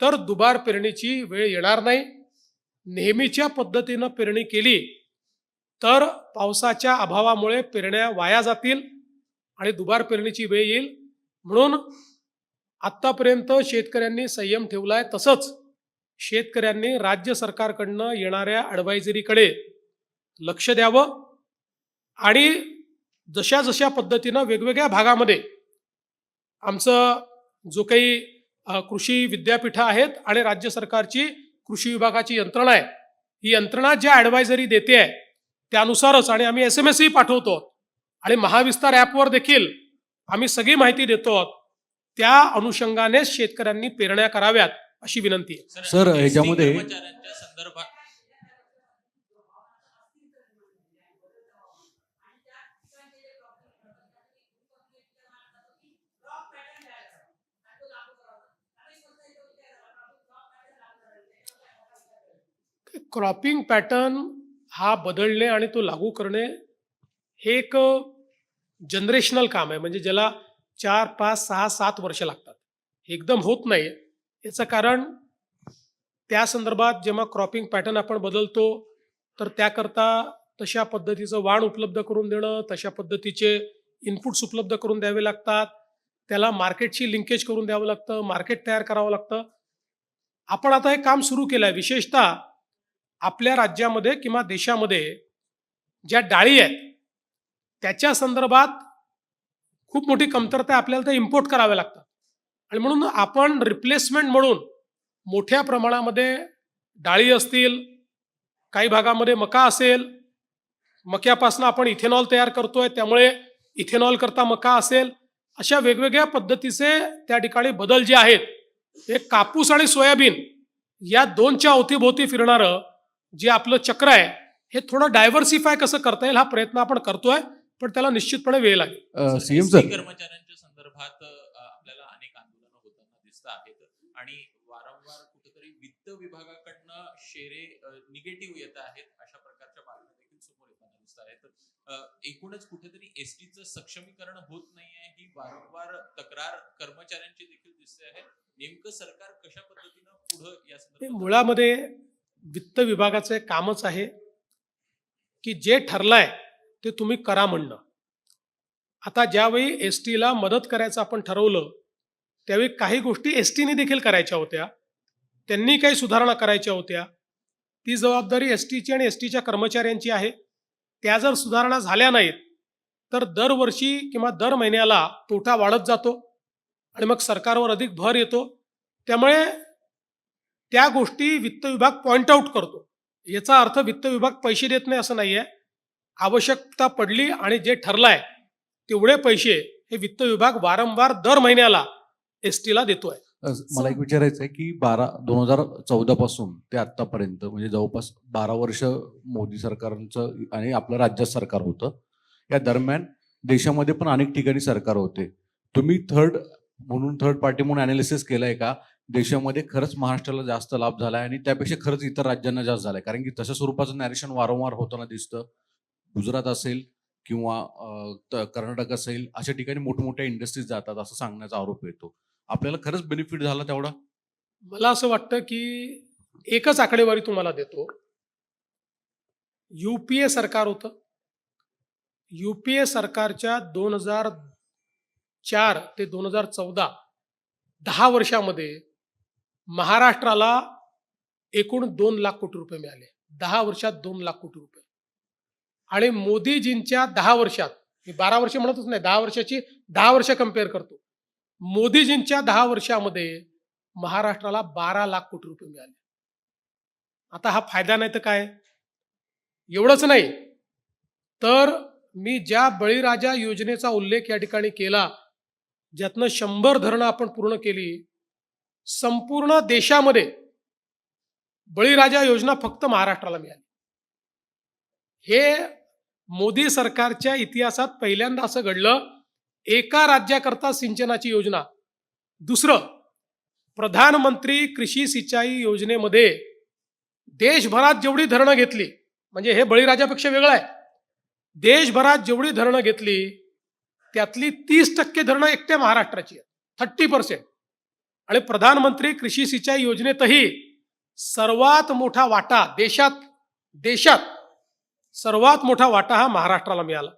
तर दुबार पेरणीची वेळ येणार नाही. नेहमीच्या पद्धतीनं पेरणी केली तर पावसाच्या अभावामुळे पेरण्या वाया जातील आणि दुबार पेरणीची वेळ येईल. म्हणून आत्तापर्यंत शेतकऱ्यांनी संयम ठेवलाय. तसंच शेतकऱ्यांनी राज्य सरकारकडनं येणाऱ्या ॲडवायझरीकडे लक्ष द्यावं आणि जशा जशा पद्धतीनं वेगवेगळ्या भागामध्ये आमचं जो काही कृषी विद्यापीठं आहेत आणि राज्य सरकारची कृषी विभागाची यंत्रणा आहे, ही यंत्रणा ज्या ॲडवायझरी देते आहे त्यानुसारच, आणि आम्ही SMS पाठवतो आणि महाविस्तार ॲपवर देखील आम्ही सगळी माहिती देतो, त्या अनुषंगानेच शेतकऱ्यांनी पेरण्या कराव्यात अशी विनंती आहे. सर, ह्याच्यामध्ये कर्मचाऱ्यांच्या संदर्भात क्रॉपिंग पॅटर्न हा बदलणे आणि तो लागू करणे हे एक जनरेशनल काम आहे. म्हणजे ज्याला 4, 5, 6, 7 वर्ष लागतात. एकदम होत नाही. याचं कारण त्या संदर्भात जेव्हा क्रॉपिंग पॅटर्न आपण बदलतो तर त्याकरता तशा पद्धतीचं वाण उपलब्ध करून देणं, तशा पद्धतीचे इनपुट्स उपलब्ध करून द्यावे लागतात. त्याला मार्केटशी लिंकेज करून द्यावं लागतं, मार्केट तयार करावं लागतं. आपण आता हे काम सुरू केलं आहे. विशेषतः आपल्या राज्यामध्ये किंवा देशामध्ये ज्या डाळी आहेत त्याच्या संदर्भात खूप मोठी कमतरता आहे. आपल्याला ते इम्पोर्ट करावे लागतात आणि म्हणून आपण रिप्लेसमेंट म्हणून मोठ्या प्रमाणामध्ये डाळी असतील, काही भागामध्ये मका असेल, मक्यापासून आपण इथेनॉल तयार करतोय, त्यामुळे इथेनॉल करता मका असेल, अशा वेगवेगळ्या पद्धतीचे त्या ठिकाणी बदल जे आहेत, हे कापूस आणि सोयाबीन या 2च्या अवतीभोवती फिरणारं जे आपलं चक्र आहे हे थोडं डायव्हर्सिफाय कसं करता येईल हा प्रयत्न आपण करतोय, पण त्याला निश्चितपणे वेळ लागेल. सीएम सर, कर्मचाऱ्यांच्या संदर्भात आपल्याला अनेक आंदोलनं होताना दिसत आहेत आणि वारंवार कुठेतरी वित्त विभागाकडनं शेरे निगेटिव्ह येत आहेत, अशा प्रकारच्या बातम्या देखील समोर येताना दिसत आहेत. एकूणच कुठेतरी एसटीचं सक्षमीकरण होत नाहीये ही वारंवार तक्रार कर्मचाऱ्यांची देखील दिसते आहे. नेमकं सरकार कशा पद्धतीनं पुढे या संदर्भात? मुळामध्ये वित्त विभागाचं एक कामच आहे की जे ठरलंय ते तुम्ही करा म्हणणं. आता ज्यावेळी एस टीला मदत करायचं आपण ठरवलं त्यावेळी काही गोष्टी एस टीने देखील करायच्या होत्या, त्यांनी काही सुधारणा करायच्या होत्या. ती जबाबदारी एस टीची आणि एस टीच्या कर्मचाऱ्यांची आहे. त्या जर सुधारणा झाल्या नाहीत तर दरवर्षी किंवा दर महिन्याला तोटा वाढत जातो आणि मग सरकारवर अधिक भर येतो. त्यामुळे त्या गोष्टी वित्त विभाग पॉइंट आउट करतो. याचा अर्थ वित्त विभाग पैसे देत नाही असं नाही आहे. आवश्यकता पडली आणि जे ठरलंय तेवढे पैसे हे वित्त विभाग वारंवार दर महिन्याला एस टीला देतोय. मला एक विचारायचं आहे की 2014 पासून ते आतापर्यंत म्हणजे जवळपास 12 वर्ष मोदी सरकारचं आणि आपलं राज्य सरकार होतं. या दरम्यान देशामध्ये पण अनेक ठिकाणी सरकार होते. तुम्ही थर्ड पार्टी म्हणून अनालिसिस केलंय का देशामध्ये खरंच महाराष्ट्राला जास्त लाभ झालाय आणि त्यापेक्षा खरंच इतर राज्यांना जास्त झालाय? कारण की तशा स्वरूपाचं नॅरेशन वारंवार होताना दिसतं. गुजरात असेल किंवा कर्नाटक असेल अशा ठिकाणी मोठमोठ्या इंडस्ट्रीज जातात असं सांगण्याचा आरोप येतो. आपल्याला खरंच बेनिफिट झाला तेवढा? मला असं वाटतं की एकच आकडेवारी तुम्हाला देतो. युपीए सरकार होतं. युपीए सरकारच्या 2004 ते 2014 10 वर्षामध्ये महाराष्ट्राला एकूण 2 लाख कोटी रुपये मिळाले. 10 वर्षात 2 लाख कोटी रुपये. आणि मोदीजींच्या 10 वर्षात, मी 12 वर्ष म्हणतच नाही, 10 वर्षाची 10 वर्ष कम्पेअर करतो. मोदीजींच्या 10 वर्षामध्ये महाराष्ट्राला 12 लाख कोटी रुपये मिळाले. आता हा फायदा नाही तर काय? एवढंच नाही तर मी ज्या बळीराजा योजनेचा उल्लेख या ठिकाणी केला, ज्यातनं 100 धरणं आपण पूर्ण केली, संपूर्ण देशामध्ये बळीराजा योजना फक्त महाराष्ट्राला मिळाली. हे मोदी सरकारच्या इतिहासात पहिल्यांदा असं घडलं. एका राज्याकरता सिंचनाची योजना. दुसरं, प्रधानमंत्री कृषी सिंचाई योजनेमध्ये देशभरात जेवढी धरणं घेतली, म्हणजे हे बळीराजापेक्षा वेगळं आहे, देशभरात जेवढी धरणं घेतली त्यातली 30% धरणं एकट्या महाराष्ट्राची आहेत, 30%. आणि प्रधानमंत्री कृषी सिंचाई योजनेतही सर्वात मोठा वाटा देशात सर्वात मोठा वाटा हा महाराष्ट्राला मिळाला.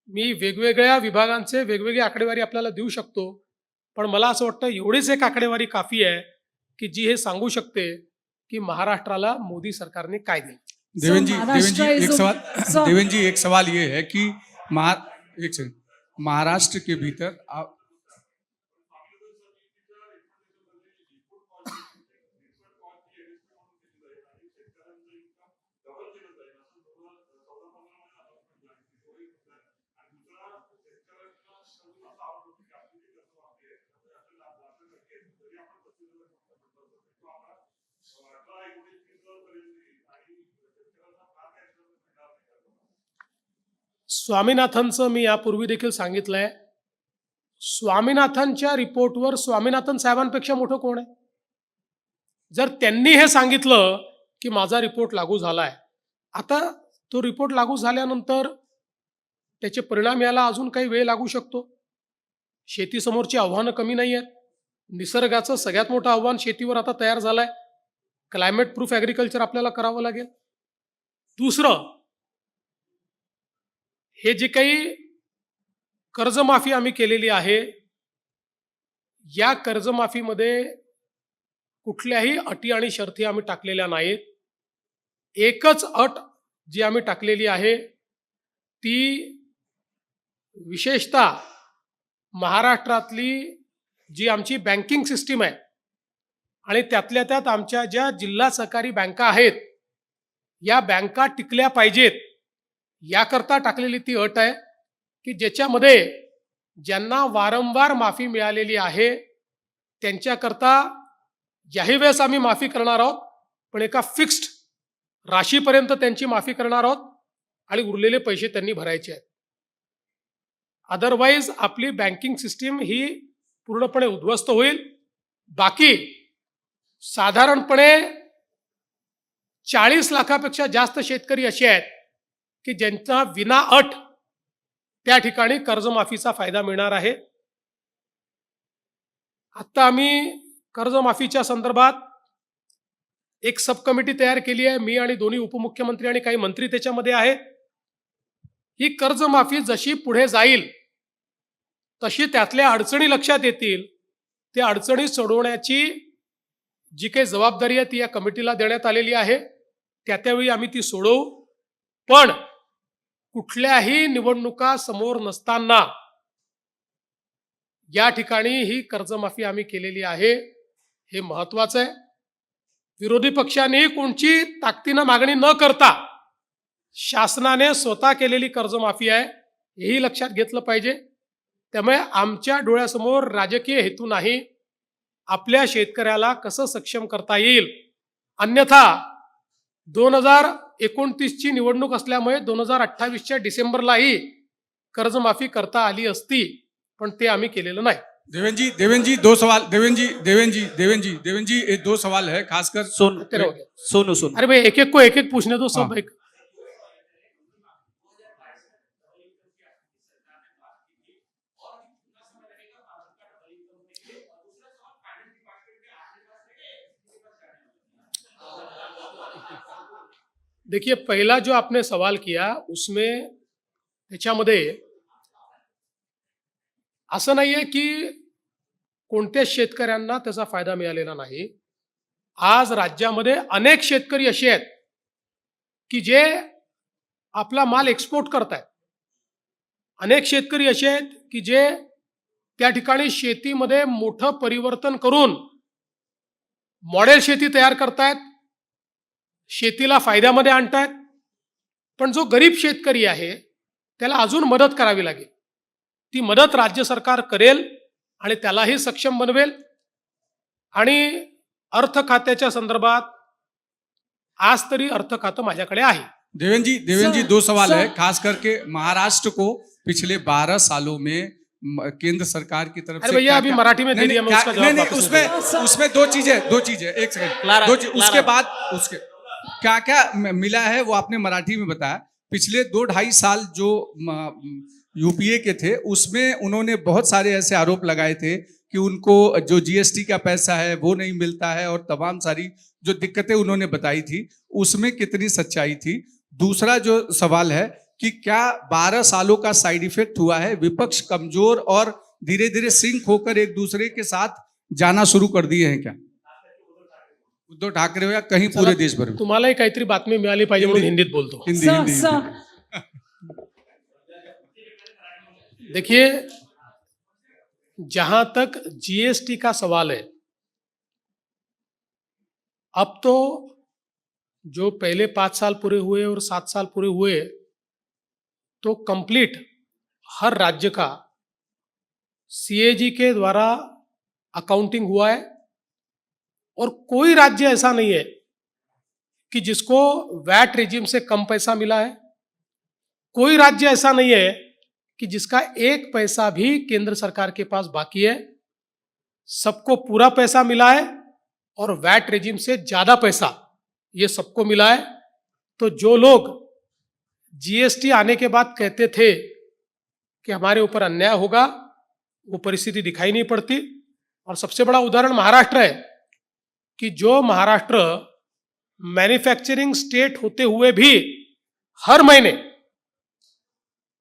मी वेगवेगळ्या विभागांचे वेगवेगळी आकडेवारी आपल्याला देऊ शकतो, पण मला असं वाटतं एवढीच एक आकडेवारी काफी आहे की जी हे सांगू शकते की महाराष्ट्राला मोदी सरकारने काय दिलं. देवेन जी एक सवाल ये है कि महाराष्ट्र के भीतर स्वामीनाथनचं मी यापूर्वी देखील सांगितलंय. स्वामीनाथनच्या रिपोर्टवर स्वामीनाथन साहेबांपेक्षा मोठं कोण आहे? जर त्यांनी हे सांगितलं की माझा रिपोर्ट लागू झालाय, आता तो रिपोर्ट लागू झाल्यानंतर त्याचे परिणाम यायला अजून काही वेळ लागू शकतो. शेतीसमोरची आव्हानं कमी नाही आहेत. निसर्गाचं सगळ्यात मोठं आव्हान शेतीवर आता तयार झालंय. क्लायमेट प्रूफ ॲग्रिकल्चर आपल्याला करावं लागेल. दुसरं, हे जे काही कर्जमाफी आम्ही केलेली आहे, या कर्जमाफीमध्ये कुठल्याही अटी आणि शर्ती आम्ही टाकलेल्या नाहीत. एकच अट जी आम्ही टाकलेली आहे ती विशेषतः महाराष्ट्रातली जी आमची बँकिंग सिस्टीम आहे आणि त्यातल्या त्यात आमच्या ज्या जिल्हा सहकारी बँका आहेत, या बँका टिकल्या पाहिजेत याकरता टाकलेली ती अट आहे की ज्याच्यामध्ये ज्यांना वारंवार माफी मिळालेली आहे त्यांच्याकरता याही वेळेस आम्ही माफी करणार आहोत, पण एका फिक्स्ड राशीपर्यंत त्यांची माफी करणार आहोत आणि उरलेले पैसे त्यांनी भरायचे आहेत. अदरवाईज आपली बँकिंग सिस्टीम ही पूर्णपणे उद्ध्वस्त होईल. बाकी साधारणपणे 40 लाखापेक्षा जास्त शेतकरी असे आहेत की ज्यांचा विना अट त्या ठिकाणी कर्जमाफीचा फायदा मिळणार आहे. आता आम्ही कर्जमाफीच्या संदर्भात एक सब कमिटी तयार केली आहे. मी आणि दोन्ही उपमुख्यमंत्री आणि काही मंत्री त्याच्यामध्ये आहेत. ही कर्जमाफी जशी पुढे जाईल तशी त्यातल्या अडचणी लक्षात येतील. त्या अडचणी सोडवण्याची जी काही जबाबदारी आहे ती या कमिटीला देण्यात आलेली आहे. त्यावेळी आम्ही ती सोडवू. पण कुठल्याही निवडणुका समोर नसताना या ठिकाणी ही कर्जमाफी आम्ही केलेली आहे, हे महत्वाचं आहे. विरोधी पक्षांनी कोणची ताकदीनं मागणी न करता शासनाने स्वतः केलेली कर्जमाफी आहे, हेही लक्षात घेतलं पाहिजे. त्यामुळे आमच्या डोळ्यासमोर राजकीय हेतू नाही, आपल्या शेतकऱ्याला कसं सक्षम करता येईल. अन्यथा 2029ची निवडणूक असल्यामुळे 2028च्या डिसेंबरलाही कर्जमाफी करता आली असती, पण ते आम्ही केलेलं नाही. देवेंद्र जी दो सवाल देवेंद्र जी ये दो सवाल है खासकर तेरा हो गया. सोनू अरे भाई एक एक को एक एक पूछने दो सब. हाँ. एक देखिए, पहला जो आपने सवाल किया उसमें त्याच्यामध्ये असं नाहीये की कोणत्याच शेतकऱ्यांना त्याचा फायदा मिळालेला नाही. आज राज्यामध्ये अनेक शेतकरी असे आहेत की जे आपला माल एक्सपोर्ट करतायत. अनेक शेतकरी असे आहेत की जे त्या ठिकाणी शेतीमध्ये मोठं परिवर्तन करून मॉडेल शेती तयार करतायत, शेतीला फायद्यामध्ये आणतायत. पण जो गरीब शेतकरी आहे त्याला अजून मदत करावी लागेल. ती मदत राज्य सरकार करेल आणि त्यालाही सक्षम बनवेल. आणि अर्थ खात्याच्या संदर्भात आज तरी अर्थ खातं माझ्याकडे आहे. देवेंद्र जी दो सवाल है खास करके महाराष्ट्र को पिछले 12 सालों में केंद्र सरकार की तरफ अरे से भैया अभी मराठी में दे दिया, मैं उसका जवाब वापस नहीं उसमें उसमें दो चीजें एक सेकंड उसके बाद उसके क्या क्या मिला है वो आपने मराठी में बताया. पिछले 2-2.5 साल जो यूपीए के थे उसमें उन्होंने बहुत सारे ऐसे आरोप लगाए थे कि उनको जो जीएसटी का पैसा है वो नहीं मिलता है और तमाम सारी जो दिक्कतें उन्होंने बताई थी, उसमें कितनी सच्चाई थी. दूसरा जो सवाल है कि क्या 12 सालों का साइड इफेक्ट हुआ है, विपक्ष कमजोर और धीरे धीरे सिंक होकर एक दूसरे के साथ जाना शुरू कर दिए हैं क्या उद्धव ठाकरे हो या कहीं पूरे देश भर में. तुम्हालाही काहीतरी बातमी मिळाली पाहिजे म्हणून हिंदीत बोलतो. हिंदी देखिए, जहां तक जीएसटी का सवाल है, अब तो जो पहले 5 साल पूरे हुए और 7 साल पूरे हुए तो कंप्लीट हर राज्य का सीएजी के द्वारा अकाउंटिंग हुआ है. और कोई राज्य ऐसा नहीं है कि जिसको वैट रेजिम से कम पैसा मिला है. कोई राज्य ऐसा नहीं है कि जिसका एक पैसा भी केंद्र सरकार के पास बाकी है. सबको पूरा पैसा मिला है और वैट रेजिम से ज्यादा पैसा ये सबको मिला है. तो जो लोग जीएसटी आने के बाद कहते थे कि हमारे ऊपर अन्याय होगा, वो परिस्थिति दिखाई नहीं पड़ती. और सबसे बड़ा उदाहरण महाराष्ट्र है कि जो महाराष्ट्र मैन्युफैक्चरिंग स्टेट होते हुए भी हर महीने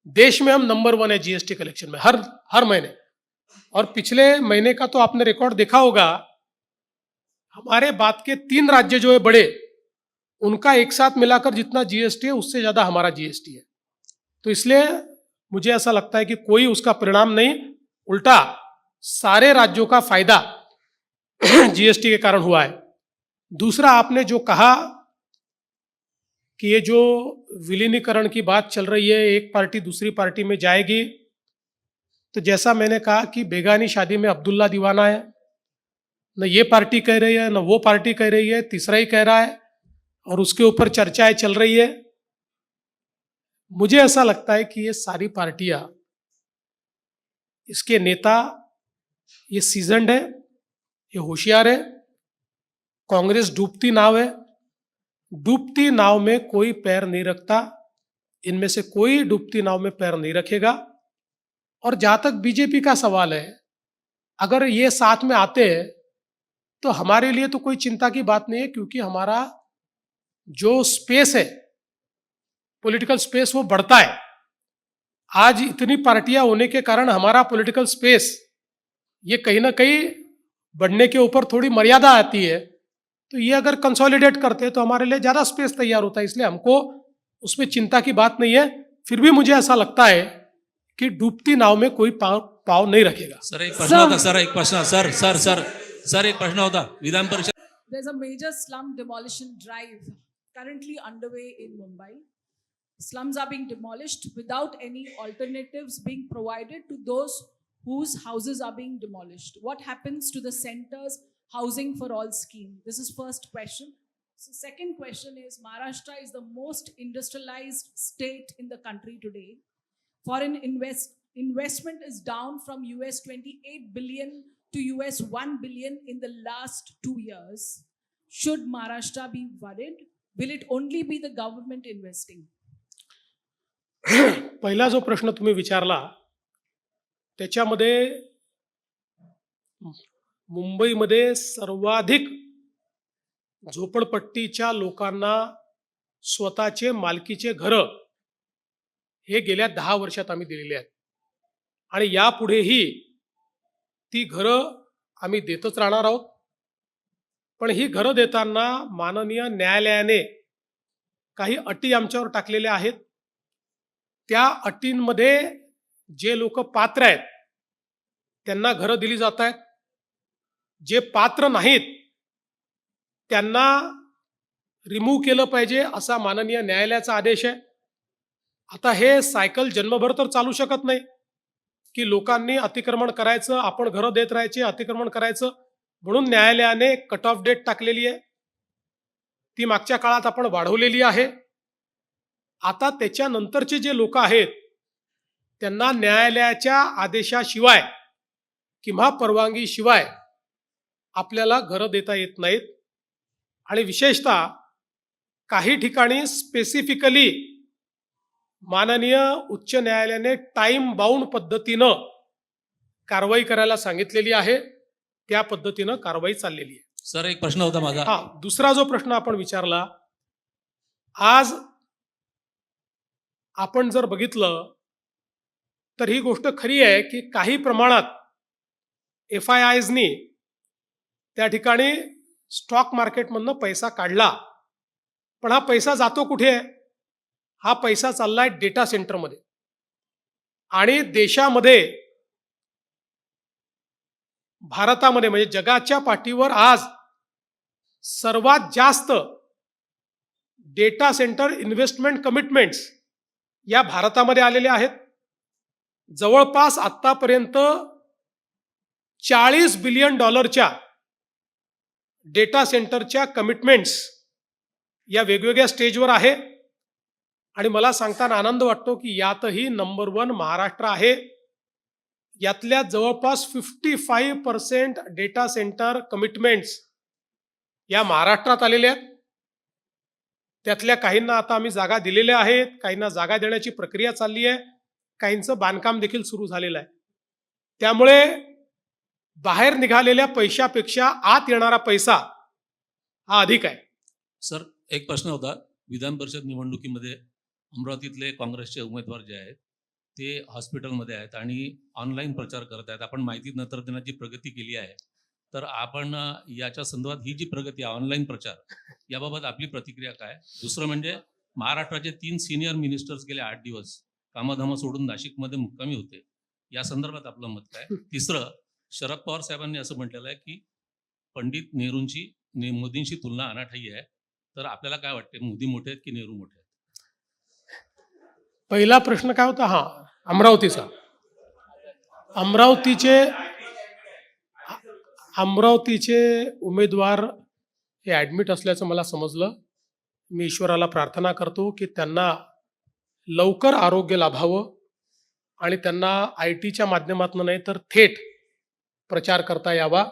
देश में हम नंबर 1 है जीएसटी कलेक्शन में, हर महीने. और पिछले महीने का तो आपने रिकॉर्ड देखा होगा, हमारे बाद के 3 राज्य जो है बड़े, उनका एक साथ मिलाकर जितना जीएसटी है उससे ज्यादा हमारा जीएसटी है. तो इसलिए मुझे ऐसा लगता है कि कोई उसका परिणाम नहीं, उल्टा सारे राज्यों का फायदा जीएसटी के कारण हुआ है. दूसरा, आपने जो कहा कि ये जो विलीनीकरण की बात चल रही है, एक पार्टी दूसरी पार्टी में जाएगी, तो जैसा मैंने कहा कि बेगानी शादी में अब्दुल्ला दीवाना है, न ये पार्टी कह रही है न वो पार्टी कह रही है, तीसरा ही कह रहा है और उसके ऊपर चर्चाएं चल रही है. मुझे ऐसा लगता है कि ये सारी पार्टियां, इसके नेता ये सीजन्ड है, ये होशियार है. कांग्रेस डूबती नाव है, डूबती नाव में कोई पैर नहीं रखता. इनमें से कोई डूबती नाव में पैर नहीं रखेगा. और जहां तक बीजेपी का सवाल है, अगर ये साथ में आते हैं तो हमारे लिए तो कोई चिंता की बात नहीं है, क्योंकि हमारा जो स्पेस है, पॉलिटिकल स्पेस, वो बढ़ता है. आज इतनी पार्टियां होने के कारण हमारा पॉलिटिकल स्पेस ये कहीं ना कहीं बढ़ने के ऊपर थोड़ी मर्यादा आती है। तो ये अगर कंसोलिडेट करते हैं तो हमारे लिए ज़्यादा स्पेस तैयार होता है, इसलिए हमको उसमें चिंता की बात नहीं है। फिर भी मुझे ऐसा लगता है कि डूबती नाव में कोई पाव नहीं रखेगा। सर एक प्रश्न होता, सर एक प्रश्न, सर एक प्रश्न होता Vidhan Parishad. There's a major slum demolition drive currently underway in Mumbai. Slums are being demolished without any alternatives being provided to those whose houses are being demolished. What happens to the center's housing for all scheme? This is first question. So second question is, Maharashtra is the most industrialized state in the country today. Foreign investment is down from US 28 billion to US 1 billion in the last 2 years. Should Maharashtra be worried? Will it only be the government investing? पहिला जो प्रश्न तुम्ही विचारला त्याच्यामध्ये मुंबईमध्ये सर्वाधिक झोपडपट्टीच्या लोकांना स्वतःचे मालकीचे घरं हे गेल्या 10 वर्षात आम्ही दिलेले आहेत आणि यापुढेही ती घरं आम्ही देतच राहणार आहोत। पण ही घरं देताना माननीय न्यायालयाने काही अटी आमच्यावर टाकलेल्या आहेत। त्या अटींमध्ये जे लोक पात्र आहेत त्यांना घरं दिली जात आहेत, जे पात्र नाहीत त्यांना रिमूव्ह केलं पाहिजे असा माननीय न्यायालयाचा आदेश आहे। आता हे सायकल जन्मभर तर चालू शकत नाही की लोकांनी अतिक्रमण करायचं, आपण घरं देत राहायचे, अतिक्रमण करायचं, म्हणून न्यायालयाने कट ऑफ डेट टाकलेली आहे। ती मागच्या काळात आपण वाढवलेली आहे। आता त्याच्यानंतरचे जे लोक आहेत त्यांना न्यायालयाच्या आदेशाशिवाय किंवा परवानगीशिवाय आपल्याला घरं देता येत नाहीत। आणि विशेषतः काही ठिकाणी स्पेसिफिकली माननीय उच्च न्यायालयाने टाइम बाउंड पद्धतीनं कारवाई करायला सांगितलेली आहे, त्या पद्धतीनं कारवाई चाललेली आहे। सर एक प्रश्न होता माझा. हा, दुसरा जो प्रश्न आपण विचारला, आज आपण जर बघितलं तर ही गोष्ट खरी आहे की काही प्रमाणात FIIsनी त्या ठिकाणी स्टॉक मार्केटमधनं पैसा काढला, पण हा पैसा जातो कुठे? हा पैसा चाललाय डेटा सेंटरमध्ये। आणि देशामध्ये, भारतामध्ये म्हणजे जगाच्या पाठीवर आज सर्वात जास्त डेटा सेंटर इन्व्हेस्टमेंट कमिटमेंट्स या भारतामध्ये आलेले आहेत। जवळपास आतापर्यंत $40 बिलियन डेटा सेंटरच्या कमिटमेंट्स या वेगवेगळ्या स्टेजवर आहे। आणि मला सांगताना आनंद वाटतो की यातही नंबर 1 महाराष्ट्र आहे। यातल्या जवळपास 55% डेटा सेंटर कमिटमेंट्स या महाराष्ट्रात आलेल्या आहेत। त्यातल्या काहींना आता आम्ही जागा दिलेल्या आहेत, काहींना जागा देण्याची प्रक्रिया चालली आहे, काहींचं बांधकाम देखील सुरू झालेलं आहे। त्यामुळे बाहेर निघालेल्या पैशापेक्षा आत येणारा पैसा हा अधिक आहे। सर एक प्रश्न होता, विधान परिषद निवडणुकीमध्ये अमरावतीतले काँग्रेसचे उमेदवार जे आहेत ते हॉस्पिटलमध्ये आहेत आणि ऑनलाईन प्रचार करत आहेत। आपण माहिती तंत्रज्ञानाची प्रगती केली आहे, तर आपण याच्या संदर्भात ही जी प्रगती आहे ऑनलाईन प्रचार, याबाबत आपली प्रतिक्रिया काय? दुसरं म्हणजे महाराष्ट्राचे 3 सिनियर मिनिस्टर्स गेले 8 दिवस कामधाम सोडून नाशिकमध्ये मुक्कामी होते, या संदर्भात आपलं मत काय? तिसरं, शरद पवार साहेबांनी असं म्हटलेलं आहे की पंडित नेहरूंची मोदींशी तुलना अनाठायी आहे, तर आपल्याला काय वाटते, मोदी मोठे आहेत की नेहरू मोठे आहेत? पहिला प्रश्न काय होता? हा, अमरावतीचा। अमरावतीचे उमेदवार हे ॲडमिट असल्याचं मला समजलं। मी ईश्वराला प्रार्थना करतो की त्यांना लवकर आरोग्य लाभावं आणि त्यांना ITच्या माध्यमातून नाही तर थेट प्रचार करता यावा।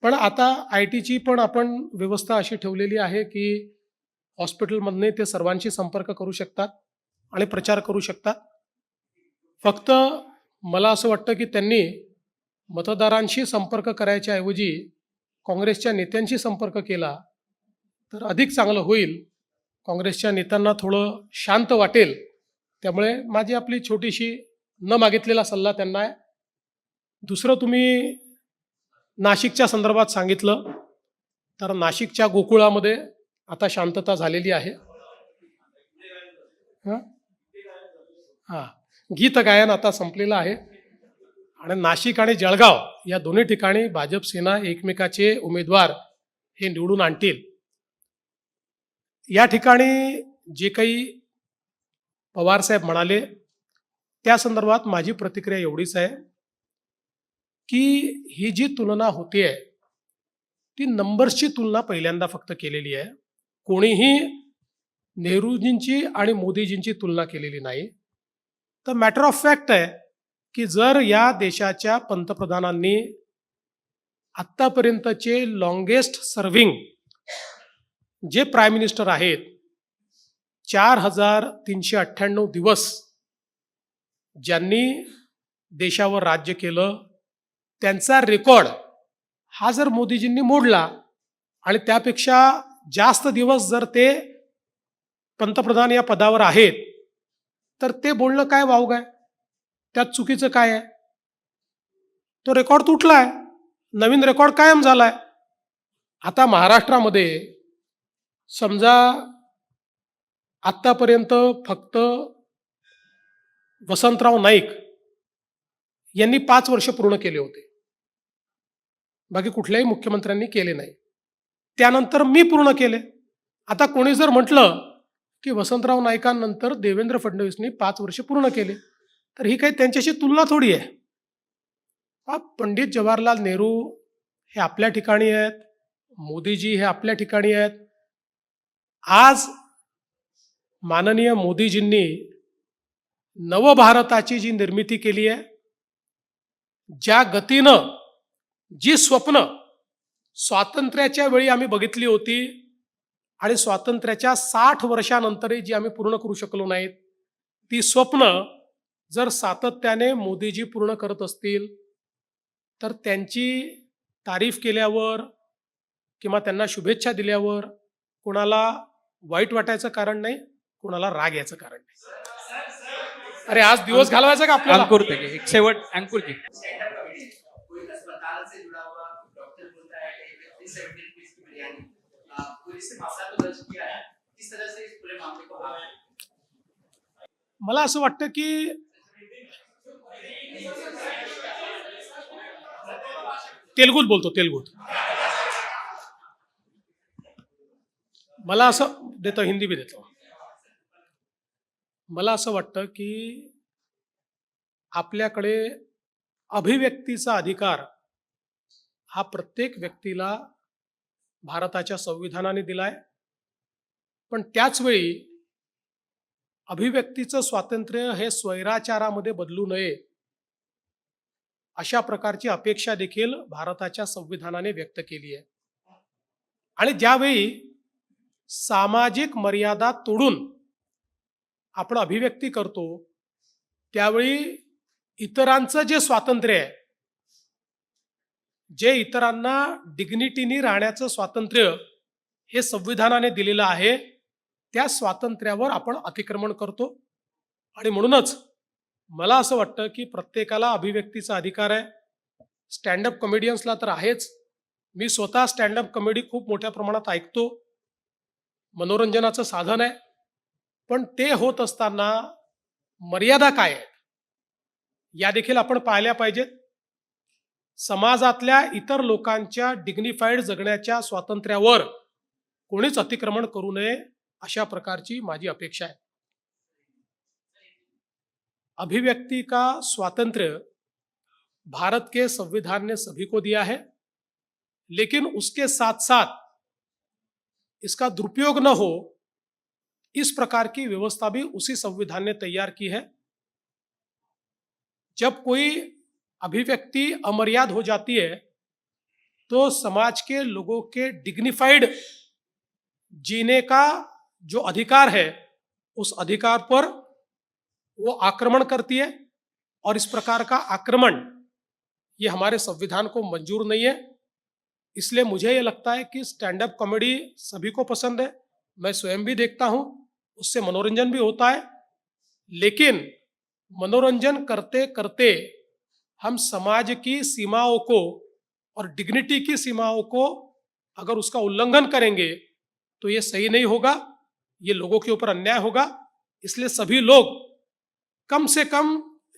पण आता ITची पण आपण व्यवस्था अशी ठेवलेली आहे की हॉस्पिटलमधने ते सर्वांशी संपर्क करू शकतात आणि प्रचार करू शकतात। फक्त मला असं वाटतं की त्यांनी मतदारांशी संपर्क करायच्या ऐवजी काँग्रेसच्या नेत्यांशी संपर्क केला तर अधिक चांगलं होईल। काँग्रेसच्या नेत्यांना थोडं शांत वाटेल त्यामुळे माझी आपली छोटीशी न मागितलेला सल्ला त्यांना आहे. दुसरं, तुम्ही नाशिकच्या संदर्भात सांगितलं, तर नाशिकच्या गोकुळामध्ये आता शांतता झालेली आहे. हां, गीत गायन आता संपलेलं आहे आणि नाशिक आणि जळगाव या दोन्ही ठिकाणी भाजप सेना एकमेकाचे उमेदवार हे निवडून आणतील. या ठिकाणी जे काही पवारसाहेब म्हणाले त्या संदर्भात माझी प्रतिक्रिया एवढीच आहे की ही जी तुलना होतीये ती नंबर्सची तुलना पहिल्यांदा फक्त केलेली आहे. कोणीही नेहरूजींची आणि मोदीजींची तुलना केलेली नाही. तर मॅटर ऑफ फॅक्ट आहे की जर या देशाच्या पंतप्रधानांनी आत्तापर्यंतचे लॉंगेस्ट सर्व्हिंग जे प्राईम मिनिस्टर आहेत 4,398 दिवस ज्यांनी देशावर राज्य केलं, त्यांचा रेकॉर्ड हा जर मोदीजींनी मोडला आणि त्यापेक्षा जास्त दिवस जर ते पंतप्रधान या पदावर आहेत, तर ते बोलणं काय वावग आहे? त्यात चुकीचं काय आहे? तो रेकॉर्ड तुटलाय, नवीन रेकॉर्ड कायम झालाय. आता महाराष्ट्रामध्ये समजा आत्तापर्यंत फक्त वसंतराव नाईक यांनी 5 वर्ष पूर्ण केले होते, बाकी कुठल्याही मुख्यमंत्र्यांनी केले नाही. त्यानंतर मी पूर्ण केले. आता कोणी जर म्हटलं की वसंतराव नाईकांनंतर देवेंद्र फडणवीसनी 5 वर्ष पूर्ण केले, तर ही काही त्यांच्याशी तुलना थोडी आहे. पंडित जवाहरलाल नेहरू हे आपल्या ठिकाणी आहेत, मोदीजी हे आपल्या ठिकाणी आहेत. आज माननीय मोदीजींनी नवभारताची जी निर्मिती केली आहे, ज्या गतीनं जी स्वप्न स्वातंत्र्याच्या वेळी आम्ही बघितली होती आणि स्वातंत्र्याच्या 60 वर्षानंतरही जी आम्ही पूर्ण करू शकलो नाहीत, ती स्वप्न जर सातत्याने मोदीजी पूर्ण करत असतील तर त्यांची तारीफ केल्यावर किंवा त्यांना शुभेच्छा दिल्यावर कोणाला वाईट वाटायचं कारण नाही, कोणाला राग यायचं कारण नाही. अरे आज दिवस घालवायचा का आपल्याला? अंकुर थे एक शेवट अंकुर जी मला असं वाटतं की तेलगूत बोलतो, तेलगूत. मला असं देतो, हिंदी भी देतो. मला असं वाटतं की आपल्याकडे अभिव्यक्तीचा अधिकार हा प्रत्येक व्यक्तीला भारताच्या संविधानाने दिलाय, पण त्याच वेळी अभिव्यक्तीचं स्वातंत्र्य हे स्वैराचारामध्ये बदलू नये अशा प्रकारची अपेक्षा देखील भारताच्या संविधानाने व्यक्त केली आहे. आणि ज्यावेळी सामाजिक मर्यादा तोडून आपण अभिव्यक्ती करतो त्यावेळी इतरांचं जे स्वातंत्र्य आहे, जे इतरांना डिग्निटीनी राहण्याचं स्वातंत्र्य हे संविधानाने दिलेलं आहे, त्या स्वातंत्र्यावर आपण अतिक्रमण करतो. आणि म्हणूनच मला असं वाटतं की प्रत्येकाला अभिव्यक्तीचा अधिकार आहे. स्टँडअप कॉमेडियन्सला तर आहेच. मी स्वतः स्टँडअप कॉमेडी खूप मोठ्या प्रमाणात ऐकतो, मनोरंजनाचं साधन आहे. पण ते होत असताना मर्यादा काय आहेत या देखील आपण पाहिल्या पाहिजेत. समाजातल्या इतर लोकांच्या डिग्निफाईड जगण्याच्या स्वातंत्र्यावर कोणीच अतिक्रमण करू नये अशा प्रकारची माझी अपेक्षा आहे. अभिव्यक्ति का स्वातंत्र्य भारत के संविधान ने सभी को दिया है, लेकिन उसके साथ साथ इसका दुरुपयोग न हो इस प्रकार की व्यवस्था भी उसी संविधान ने तैयार की है. जब कोई अभिव्यक्ति अमर्याद हो जाती है तो समाज के लोगों के डिग्निफाइड जीने का जो अधिकार है उस अधिकार पर वो आक्रमण करती है. और इस प्रकार का आक्रमण ये हमारे संविधान को मंजूर नहीं है. इसलिए मुझे ये लगता है कि स्टैंड अप कॉमेडी सभी को पसंद है, मैं स्वयं भी देखता हूँ, उससे मनोरंजन भी होता है, लेकिन मनोरंजन करते करते हम समाज की सीमाओं को और डिग्निटी की सीमाओं को अगर उसका उल्लंघन करेंगे तो ये सही नहीं होगा, ये लोगों के ऊपर अन्याय होगा। इसलिए सभी लोग कम से कम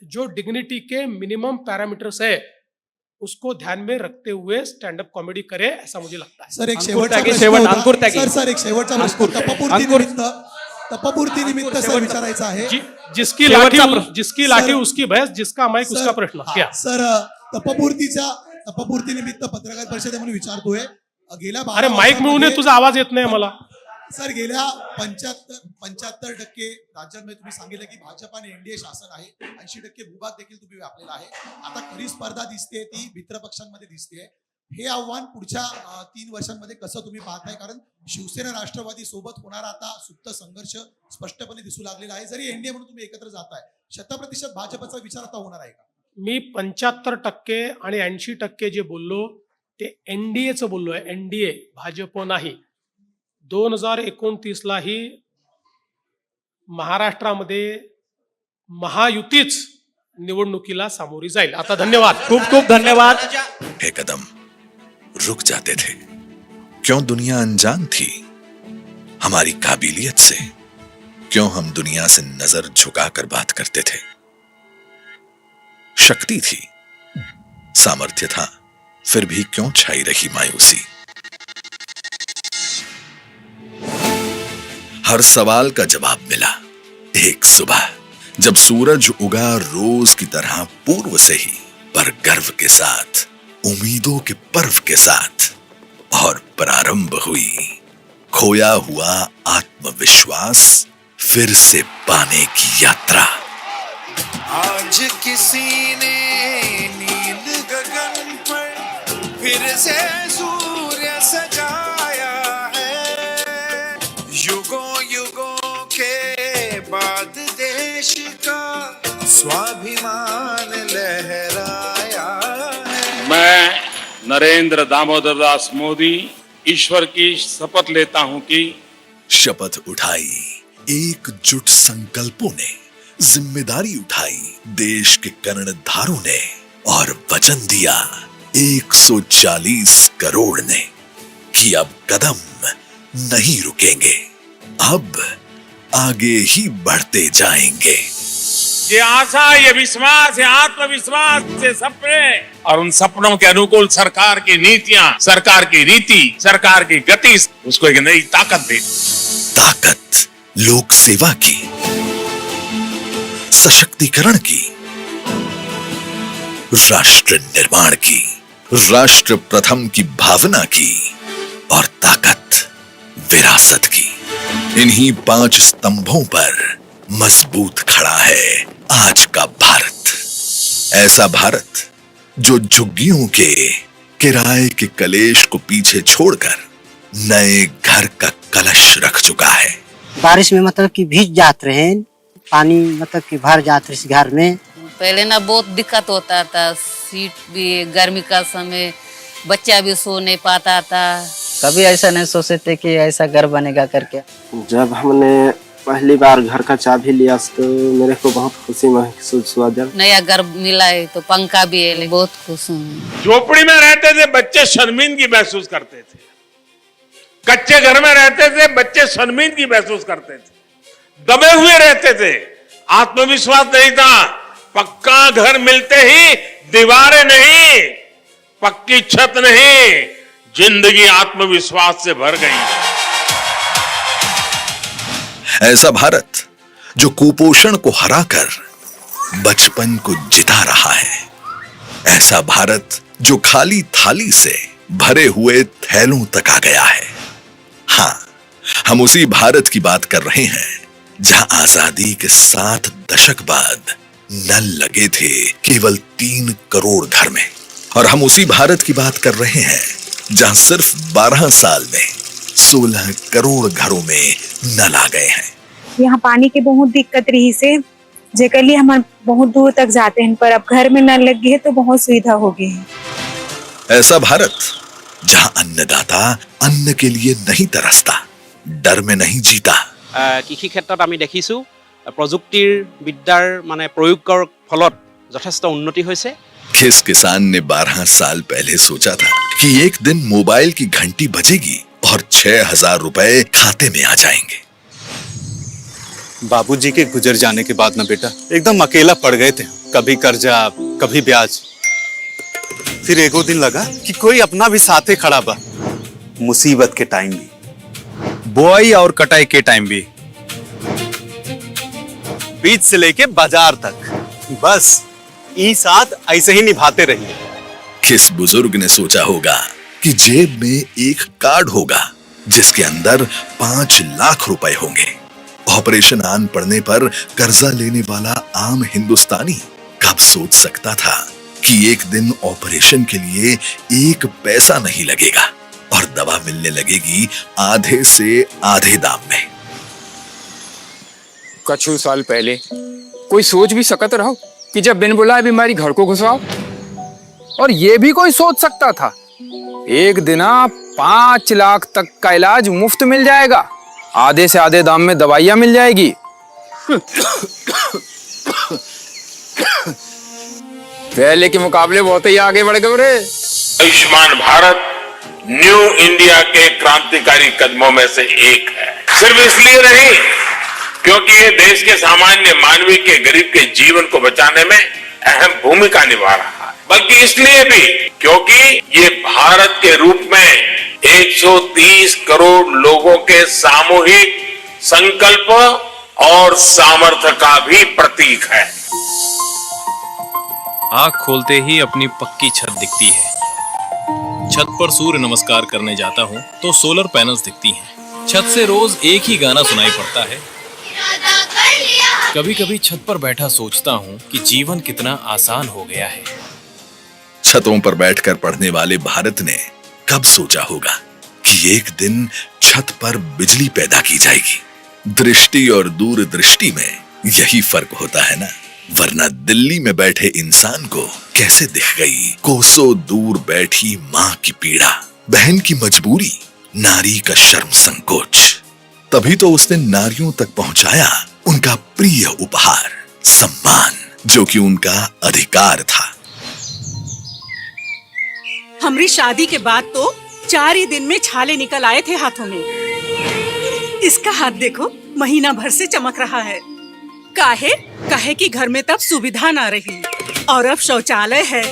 जो डिग्निटी के मिनिमम पैरामीटर्स है उसको ध्यान में रखते हुए स्टैंड अप कॉमेडी करे, ऐसा मुझे लगता है। सर एक अंकुर शेवटचा त्यागी, प्रश्न शेवट, होता. अंकुर त्यागी. सर एक शेवटचा प्रश्न तपपूर्ती निमित्त सर विचारायचा आहे. जिसकी शेवटचा लाठी प्रश्न. जिसकी लाठी सर- उसकी भैंस, जिसका माइक सर- उसका प्रश्न। क्या सर तपपूर्ती निमित्त पत्रकार परिषद म्हणून विचारतोय. गेल्या 12 अरे माईक मिळून वर्षांमध्ये- तुझा आवाज येत नाही मला. सर गेल्या 75% राज्यांमध्ये तुम्ही सांगितलं की भाजप आणि एनडीए शासन आहे. 80% भूभाग देखील तुम्ही व्यापलेला आहे. आता खरी स्पर्धा दिसते ती मित्रपक्षांमध्ये दिसते. हे आव्हान पुढच्या 3 वर्षांमध्ये कसं तुम्ही पाहताय? कारण शिवसेना राष्ट्रवादी सोबत होणारा आता सुप्त संघर्ष स्पष्टपणे दिसू लागलेला आहे. जरी एनडीए म्हणून तुम्ही एकत्र जाताय, 100% भाजपचा विचार आता होणार आहे का? मी 75% आणि 80% जे बोललो ते एनडीएचं बोललोय. एनडीए, भाजप नाही. 2029लाही महाराष्ट्रामध्ये महायुतीच निवडणुकीला सामोरी जाईल. आता धन्यवाद. खूप खूप धन्यवाद. हे कदम रुक जाते थे क्यों दुनिया अनजान थी हमारी काबिलियत से, क्यों हम दुनिया से नजर झुकाकर बात करते थे। शक्ति थी, सामर्थ्य था, फिर भी क्यों छाई रही मायूसी। हर सवाल का जवाब मिला एक सुबह जब सूरज उगा रोज की तरह पूर्व से ही, पर गर्व के साथ, उम्मीदों के पर्व के साथ, और प्रारंभ हुई खोया हुआ आत्मविश्वास फिर से पाने की यात्रा। आज किसी ने नील गगन पर फिर से सूर्य सजाया है, युगों युगों के बाद देश का स्वाभिमान लहराया है। मैं नरेंद्र दामोदर दास मोदी ईश्वर की शपथ लेता हूं कि शपथ उठाई एकजुट संकल्पों ने, जिम्मेदारी उठाई देश के कर्णधारों ने, और वचन दिया 140 करोड़ ने कि अब कदम नहीं रुकेंगे, अब आगे ही बढ़ते जाएंगे। ये आशा, ये विश्वास, ये आत्मविश्वास से सपने और उन सपनों के अनुकूल सरकार की नीतियां, सरकार की रीति, सरकार की गति उसको एक नई ताकत दे। ताकत लोक सेवा की, सशक्तिकरण की, राष्ट्र निर्माण की, राष्ट्र प्रथम की भावना की, और ताकत विरासत की। इन्हीं 5 स्तंभों पर मजबूत खड़ा है आज का भारत। ऐसा भारत जो झुग्गियों के किराए के कलेश को पीछे छोड़कर नए घर का कलश रख चुका है। बारिश में मतलब कि भीग जाते रहे, पानी मतलब कि भर जाते इस घर में। पहले ना बहुत दिक्कत होता था, सीट भी गर्मी का समय बच्चा भी सो नहीं पाता था। कभी ऐसा नहीं सोचे थे कि ऐसा घर बनेगा करके। जब हमने पहली बार घर का चाबी लिया तो मेरे को बहुत खुशी महसूस हुआ। जब नया घर मिला है तो पंखा भी है, बहुत खुश हूँ। झोपड़ी में रहते थे बच्चे शर्मिंदगी महसूस करते थे, कच्चे घर में रहते थे बच्चे शर्मिंदगी महसूस करते थे, दबे हुए रहते थे, आत्मविश्वास नहीं था। पक्का घर मिलते ही दीवारें नहीं, पक्की छत नहीं, जिंदगी आत्मविश्वास से भर गई। ऐसा भारत जो कुपोषण को हराकर बचपन को जिता रहा है। ऐसा भारत जो खाली थाली से भरे हुए थैलों तक आ गया है। हाँ, हम उसी भारत की बात कर रहे हैं जहां आजादी के 7 दशक बाद नल लगे थे केवल 3 करोड़ घर में। और हम उसी भारत की बात कर रहे हैं जहां सिर्फ 12 साल में 16 करोड़ घरों में नल आ गए हैं। यहाँ पानी की बहुत दिक्कत रही से, जेकर लिए हम बहुत दूर तक जाते हैं, पर अब घर में नल लग गई है तो बहुत सुविधा हो गई है। ऐसा भारत जहां अन्नदाता अन्न के लिए नहीं तरसता, डर में नहीं जीता। কৃষি ক্ষেত্ৰত আমি দেখিছোঁ প্ৰযুক্তিৰ বিদ্যাৰ মানে প্ৰয়োগৰ ফলত যথেষ্ট উন্নতি হৈছে। किस किसान ने 12 साल पहले सोचा था कि एक दिन मोबाइल की घंटी बजेगी और 6,000 रुपए खाते में आ जाएंगे। बाबूजी के गुजर जाने के बाद ना बेटा एकदम अकेला पड़ गए थे, कभी कर्जा कभी ब्याज। फिर एगो दिन लगा कि कोई अपना भी साथे खड़ा बा, मुसीबत के टाइम भी, बुआई और कटाई के टाइम भी, बीज से लेके बाजार तक, बस ये साथ ऐसे ही निभाते रहिए। किस बुजुर्ग ने सोचा होगा कि जेब में एक कार्ड होगा जिसके अंदर 5 लाख रुपए होंगे। ऑपरेशन आन पड़ने पर कर्जा लेने वाला आम हिंदुस्तानी कब सोच सकता था कि एक दिन ऑपरेशन के लिए 1 पैसा नहीं लगेगा और दवा मिलने लगेगी आधे से आधे दाम में। कुछ साल पहले कोई सोच भी सकता रहो कि जब बिन बुलाए बीमारी घर को घुसाओ, और ये भी कोई सोच सकता था एक दिन 5 लाख तक का इलाज मुफ्त मिल जाएगा, आधे से आधे दाम में दवाइयां मिल जाएगी। पहले के मुकाबले बहुत ही आगे बढ़ गए रे। आयुष्मान भारत न्यू इंडिया के क्रांतिकारी कदमों में से एक है। सिर्फ इसलिए नहीं क्योंकि ये देश के सामान्य मानवी के गरीब के जीवन को बचाने में अहम भूमिका निभा रहा है, बल्कि इसलिए भी क्योंकि ये भारत के रूप में 130 करोड़ लोगों के सामूहिक संकल्प और सामर्थ्य का भी प्रतीक है। आँख खोलते ही अपनी पक्की छत दिखती है। छत पर सूर्य नमस्कार करने जाता हूँ तो सोलर पैनल्स दिखती हैं। छत से रोज एक ही गाना सुनाई पड़ता है। कभी कभी छत पर बैठा सोचता हूँ कि जीवन कितना आसान हो गया है। छतों पर बैठकर पढ़ने वाले भारत ने कब सोचा होगा कि एक दिन छत पर बिजली पैदा की जाएगी। दृष्टि और दूरदृष्टि में यही फर्क होता है ना, वरना दिल्ली में बैठे इंसान को कैसे दिख गई कोसों दूर बैठी माँ की पीड़ा, बहन की मजबूरी, नारी का शर्म संकोच। तभी तो उसने नारियों तक पहुंचाया उनका प्रिय उपहार, सम्मान, जो कि उनका अधिकार था। हमारी शादी के बाद तो 4 ही दिन में छाले निकल आए थे हाथों में। इसका हाथ देखो महीना भर से चमक रहा है। काहे कि घर में तब सुविधा ना रही, और अब शौचालय है,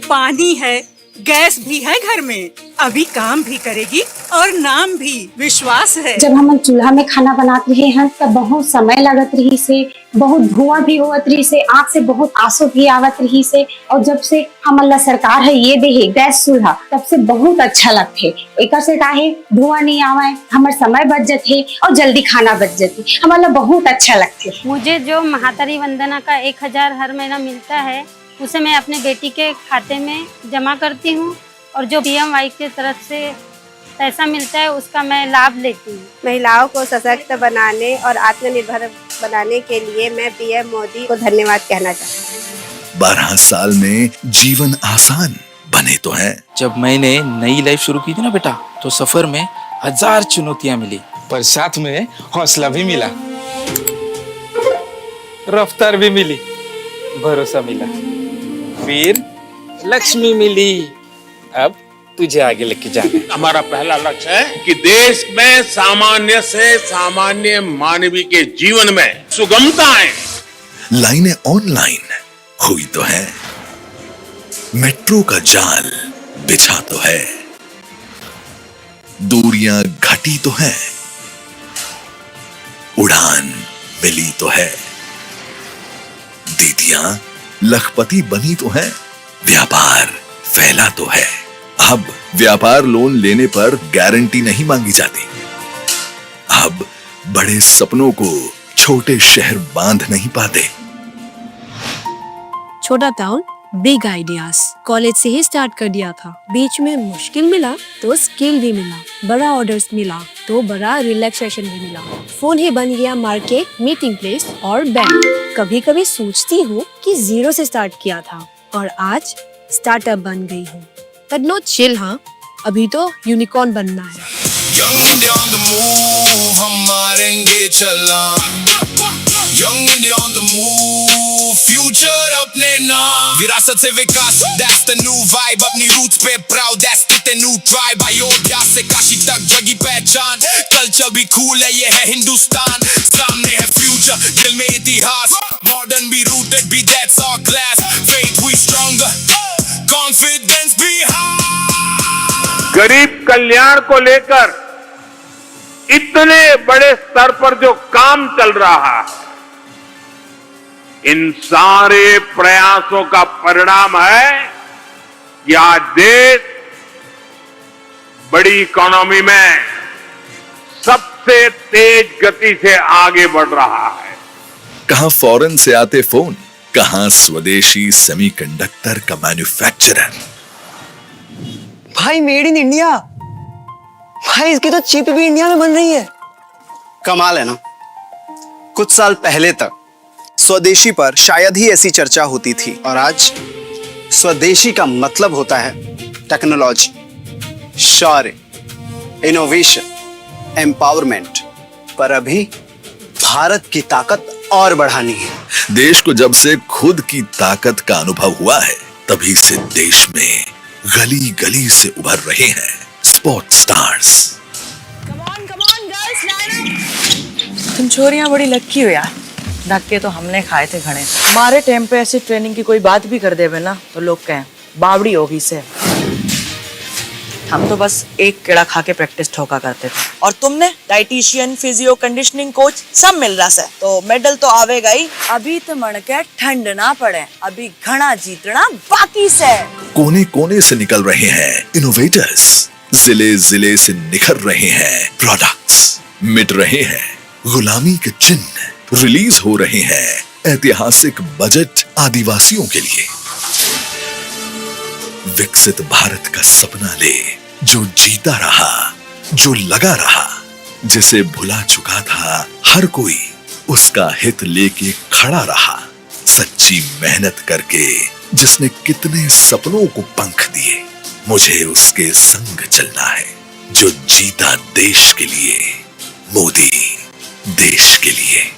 पानी है, गैस भी है घर में, अभी काम भी करेगी और नाम भी, विश्वास है। जब हम चूल्हा में खाना बनाते हैं तब बहुत समय लगत रही से, बहुत धुआं भी होत रही से, आँख से बहुत आंसू भी आवत रही से, और जब से हमारा सरकार है ये दे गैस चूल्हा, तब से बहुत अच्छा लगते। एक से काहे धुआं नहीं आवे, हमारे समय बच जाते और जल्दी खाना बच जाते, हमारा बहुत अच्छा लगते। मुझे जो महातारी वंदना का 1,000 हर महीना मिलता है उसे मैं अपने बेटी के खाते में जमा करती हूँ, और जो PMY की तरफ से पैसा मिलता है उसका मैं लाभ लेती हूँ। महिलाओं को सशक्त बनाने और आत्मनिर्भर बनाने के लिए मैं PM मोदी को धन्यवाद कहना चाहती हूँ। 12 साल में जीवन आसान बने तो हैं। जब मैंने नई लाइफ शुरू की थी ना बेटा, तो सफर में 1000 चुनौतियां मिली, पर साथ में हौसला भी मिला, रफ्तार भी मिली, भरोसा मिला, फिर लक्ष्मी मिली। अब तुझे आगे लेके जाना है। हमारा पहला लक्ष्य है कि देश में सामान्य से सामान्य मानवी के जीवन में सुगमता आए। लाइनें ऑनलाइन हुई तो है, मेट्रो का जाल बिछा तो है, दूरियां घटी तो है, उड़ान मिली तो है, दीदियां लखपति बनी तो है, व्यापार फैला तो है। अब व्यापार लोन लेने पर गारंटी नहीं मांगी जाती। अब बड़े सपनों को छोटे शहर बांध नहीं पाते। छोटा टाउन बिग आइडियाज कॉलेज से ही स्टार्ट कर दिया था। बीच में मुश्किल मिला तो स्किल भी मिला, बड़ा ऑर्डर्स मिला तो बड़ा रिलैक्सेशन भी मिला। फोन ही बन गया मार्केट, मीटिंग प्लेस और बैंक। कभी कभी सोचती हूँ कि 0 से स्टार्ट किया था और आज स्टार्टअप बन गई हूँ। बट नो चिल, हाँ अभी तो यूनिकॉर्न बनना है। Young and on the move, हम मारेंगे छलांग। Young India on the move, future अपने नाम, विरासत से विकास, that's the new vibe, अपनी roots pay proud, that's the new tribe, Ayodhya से काशी तक जगी पहचान, कल्चर भी cool है, ये है हिंदुस्तान, सामने है future, दिल में इतिहास, modern भी rooted भी, that's our class, faith we stronger, confidence भी high. गरीब कल्याण को लेकर इतने बड़े स्तर पर जो काम चल रहा है, इन सारे प्रयासों का परिणाम है कि आज देश बड़ी इकोनॉमी में सबसे तेज गति से आगे बढ़ रहा है। कहां फॉरेन से आते फोन, कहां स्वदेशी सेमीकंडक्टर का मैन्युफैक्चरर। भाई मेड इन इंडिया, भाई इसकी तो चिप भी इंडिया में बन रही है। कमाल है ना। कुछ साल पहले तक स्वदेशी पर शायद ही ऐसी चर्चा होती थी और आज स्वदेशी का मतलब होता है टेक्नोलॉजी, शौर्य, इनोवेशन, एम्पावरमेंट। पर अभी भारत की ताकत और बढ़ानी है। देश को जब से खुद की ताकत का अनुभव हुआ है, तभी से देश में गली गली से उभर रहे हैं स्पोर्ट्स स्टार्स। तुम छोरियां बड़ी लक्की हो यार, धक्के तो हमने खाए थे घने। हमारे टाइम पे ऐसी ट्रेनिंग की कोई बात भी कर देवे ना तो लोग कहें बावड़ी होगी से। हम तो बस एक केड़ा खा के प्रैक्टिस ठोका करते थे। और तुमने डाइटिशियन, फिजियो, कंडीशनिंग कोच सब मिल रहा है, तो मेडल तो आवेगा ही। अभी तो मन के ठंड ना पड़े, अभी घना जीतना बाकी से। कोने कोने से निकल रहे हैं इनोवेटर्स, जिले जिले से निखर रहे हैं प्रोडक्ट्स, मिट रहे हैं गुलामी के चिन्ह, रिलीज हो रहे हैं ऐतिहासिक बजट आदिवासियों के लिए। विकसित भारत का सपना ले, जो जीता रहा, जो लगा रहा, जिसे भुला चुका था हर कोई, उसका हित लेके खड़ा रहा। सच्ची मेहनत करके जिसने कितने सपनों को पंख दिए, मुझे उसके संग चलना है। जो जीता देश के लिए, मोदी देश के लिए।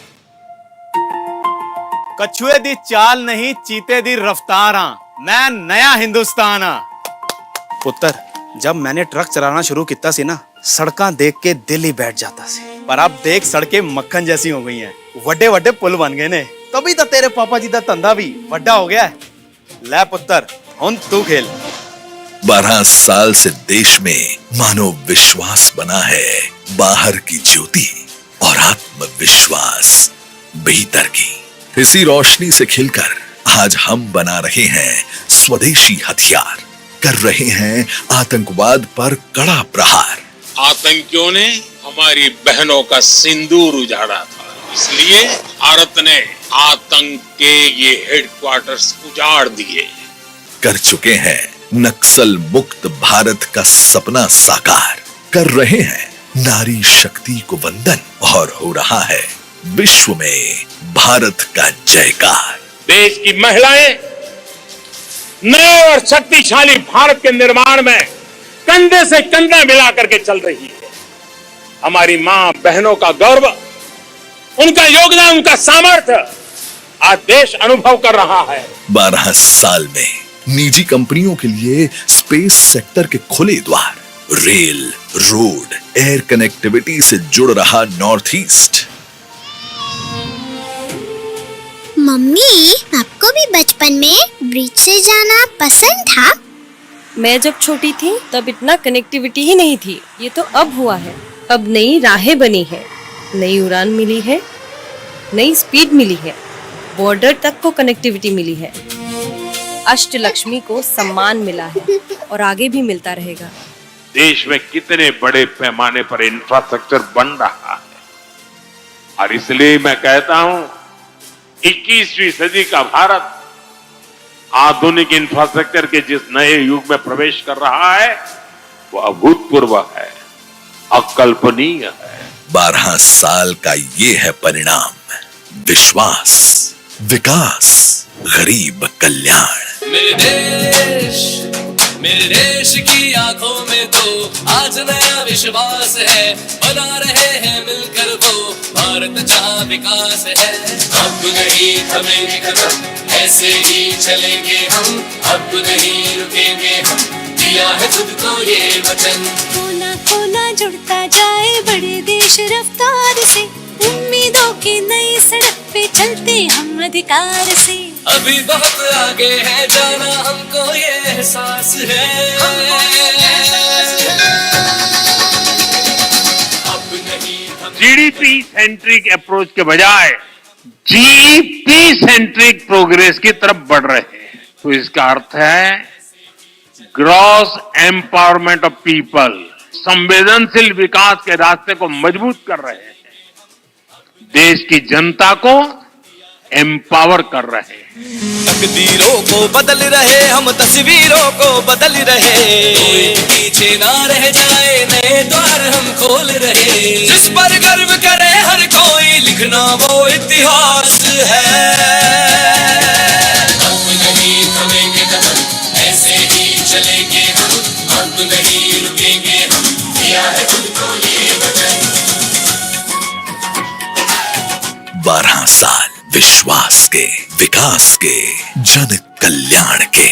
कछुए दी चाल नहीं, चीते दी रफ्तारा, मैं नया हिंदुस्तान। पुत्र, जब मैंने ट्रक चलाना शुरू किया सी ना, सड़कां देख के दिल ही बैठ जाता सी। पर अब देख सड़कें मक्खन जैसी हो गई हैं, वड्डे वड्डे पुल बन गए ने, तभी तो तेरे पापा जी दा धंधा भी वड्डा हो गया है। ले पुत्र, हुन तू खेल। 12 साल से देश में मानो विश्वास बना है बाहर की ज्योति और आत्मविश्वास भीतर की। इसी रोशनी से खिलकर आज हम बना रहे हैं स्वदेशी हथियार, कर रहे हैं आतंकवाद पर कड़ा प्रहार। आतंकियों ने हमारी बहनों का सिंदूर उजाड़ा था, इसलिए भारत ने आतंक के ये हेडक्वार्टर्स उजाड़ दिए। कर चुके हैं नक्सल मुक्त भारत का सपना साकार, कर रहे हैं नारी शक्ति को वंदन, और हो रहा है विश्व में भारत का जयकार। देश की महिलाएं नए और शक्तिशाली भारत के निर्माण में कंधे से कंधा मिला करके चल रही है। हमारी मां बहनों का गौरव, उनका योगदान, उनका सामर्थ्य आज देश अनुभव कर रहा है। 12 साल में निजी कंपनियों के लिए स्पेस सेक्टर के खुले द्वार, रेल, रोड, एयर कनेक्टिविटी से जुड़ रहा नॉर्थ ईस्ट। मम्मी, आपको भी बचपन में ब्रिज से जाना पसंद था? मैं जब छोटी थी तब इतना कनेक्टिविटी ही नहीं थी, ये तो अब हुआ है। अब नई राहें बनी है, नई उड़ान मिली है, नई स्पीड मिली है, बॉर्डर तक को कनेक्टिविटी मिली है, अष्टलक्ष्मी को सम्मान मिला है और आगे भी मिलता रहेगा। देश में कितने बड़े पैमाने पर इंफ्रास्ट्रक्चर बन रहा है, और इसलिए मैं कहता हूं 21वीं सदी का भारत आधुनिक इंफ्रास्ट्रक्चर के जिस नए युग में प्रवेश कर रहा है, वो अभूतपूर्व है, अकल्पनीय है। 12 साल का ये है परिणाम, विश्वास, विकास, गरीब कल्याण। मेरे देश की आंखों में तो आज नया विश्वास है, बना रहे हैं मिलकर वो भारत जहाँ विकास है। अब नहीं थमेंगे कदम, ऐसे ही चलेंगे हम, अब नहीं रुकेंगे हम, दिया है खुद को ये वचन। कोना कोना जुड़ता जाए बड़े देश रफ्तार से, उम्मीदों की नई सड़क पे चलते हम अधिकार से। अभी बहुत आगे है जाना, हमको ये एहसास है। जीडीपी सेंट्रिक अप्रोच के बजाय जीपी सेंट्रिक प्रोग्रेस की तरफ बढ़ रहे हैं। तो इसका अर्थ है ग्रॉस एम्पावरमेंट ऑफ पीपल, संवेदनशील विकास के रास्ते को मजबूत कर रहे हैं, देश की जनता को एम्पावर कर रहे हैं। तकदीरों को बदल रहे हम, तस्वीरों को बदल रहे, कोई पीछे ना रह जाए, नए द्वार हम खोल रहे। जिस पर गर्व करे हर कोई, लिखना वो इतिहास है। अब नहीं थमेंगे कदम, ऐसे ही चलेंगे हम, अब नहीं रुकेंगे हम, दिया है खुद को ये वचन। 12 साल विश्वास के, विकास के, जन कल्याण के।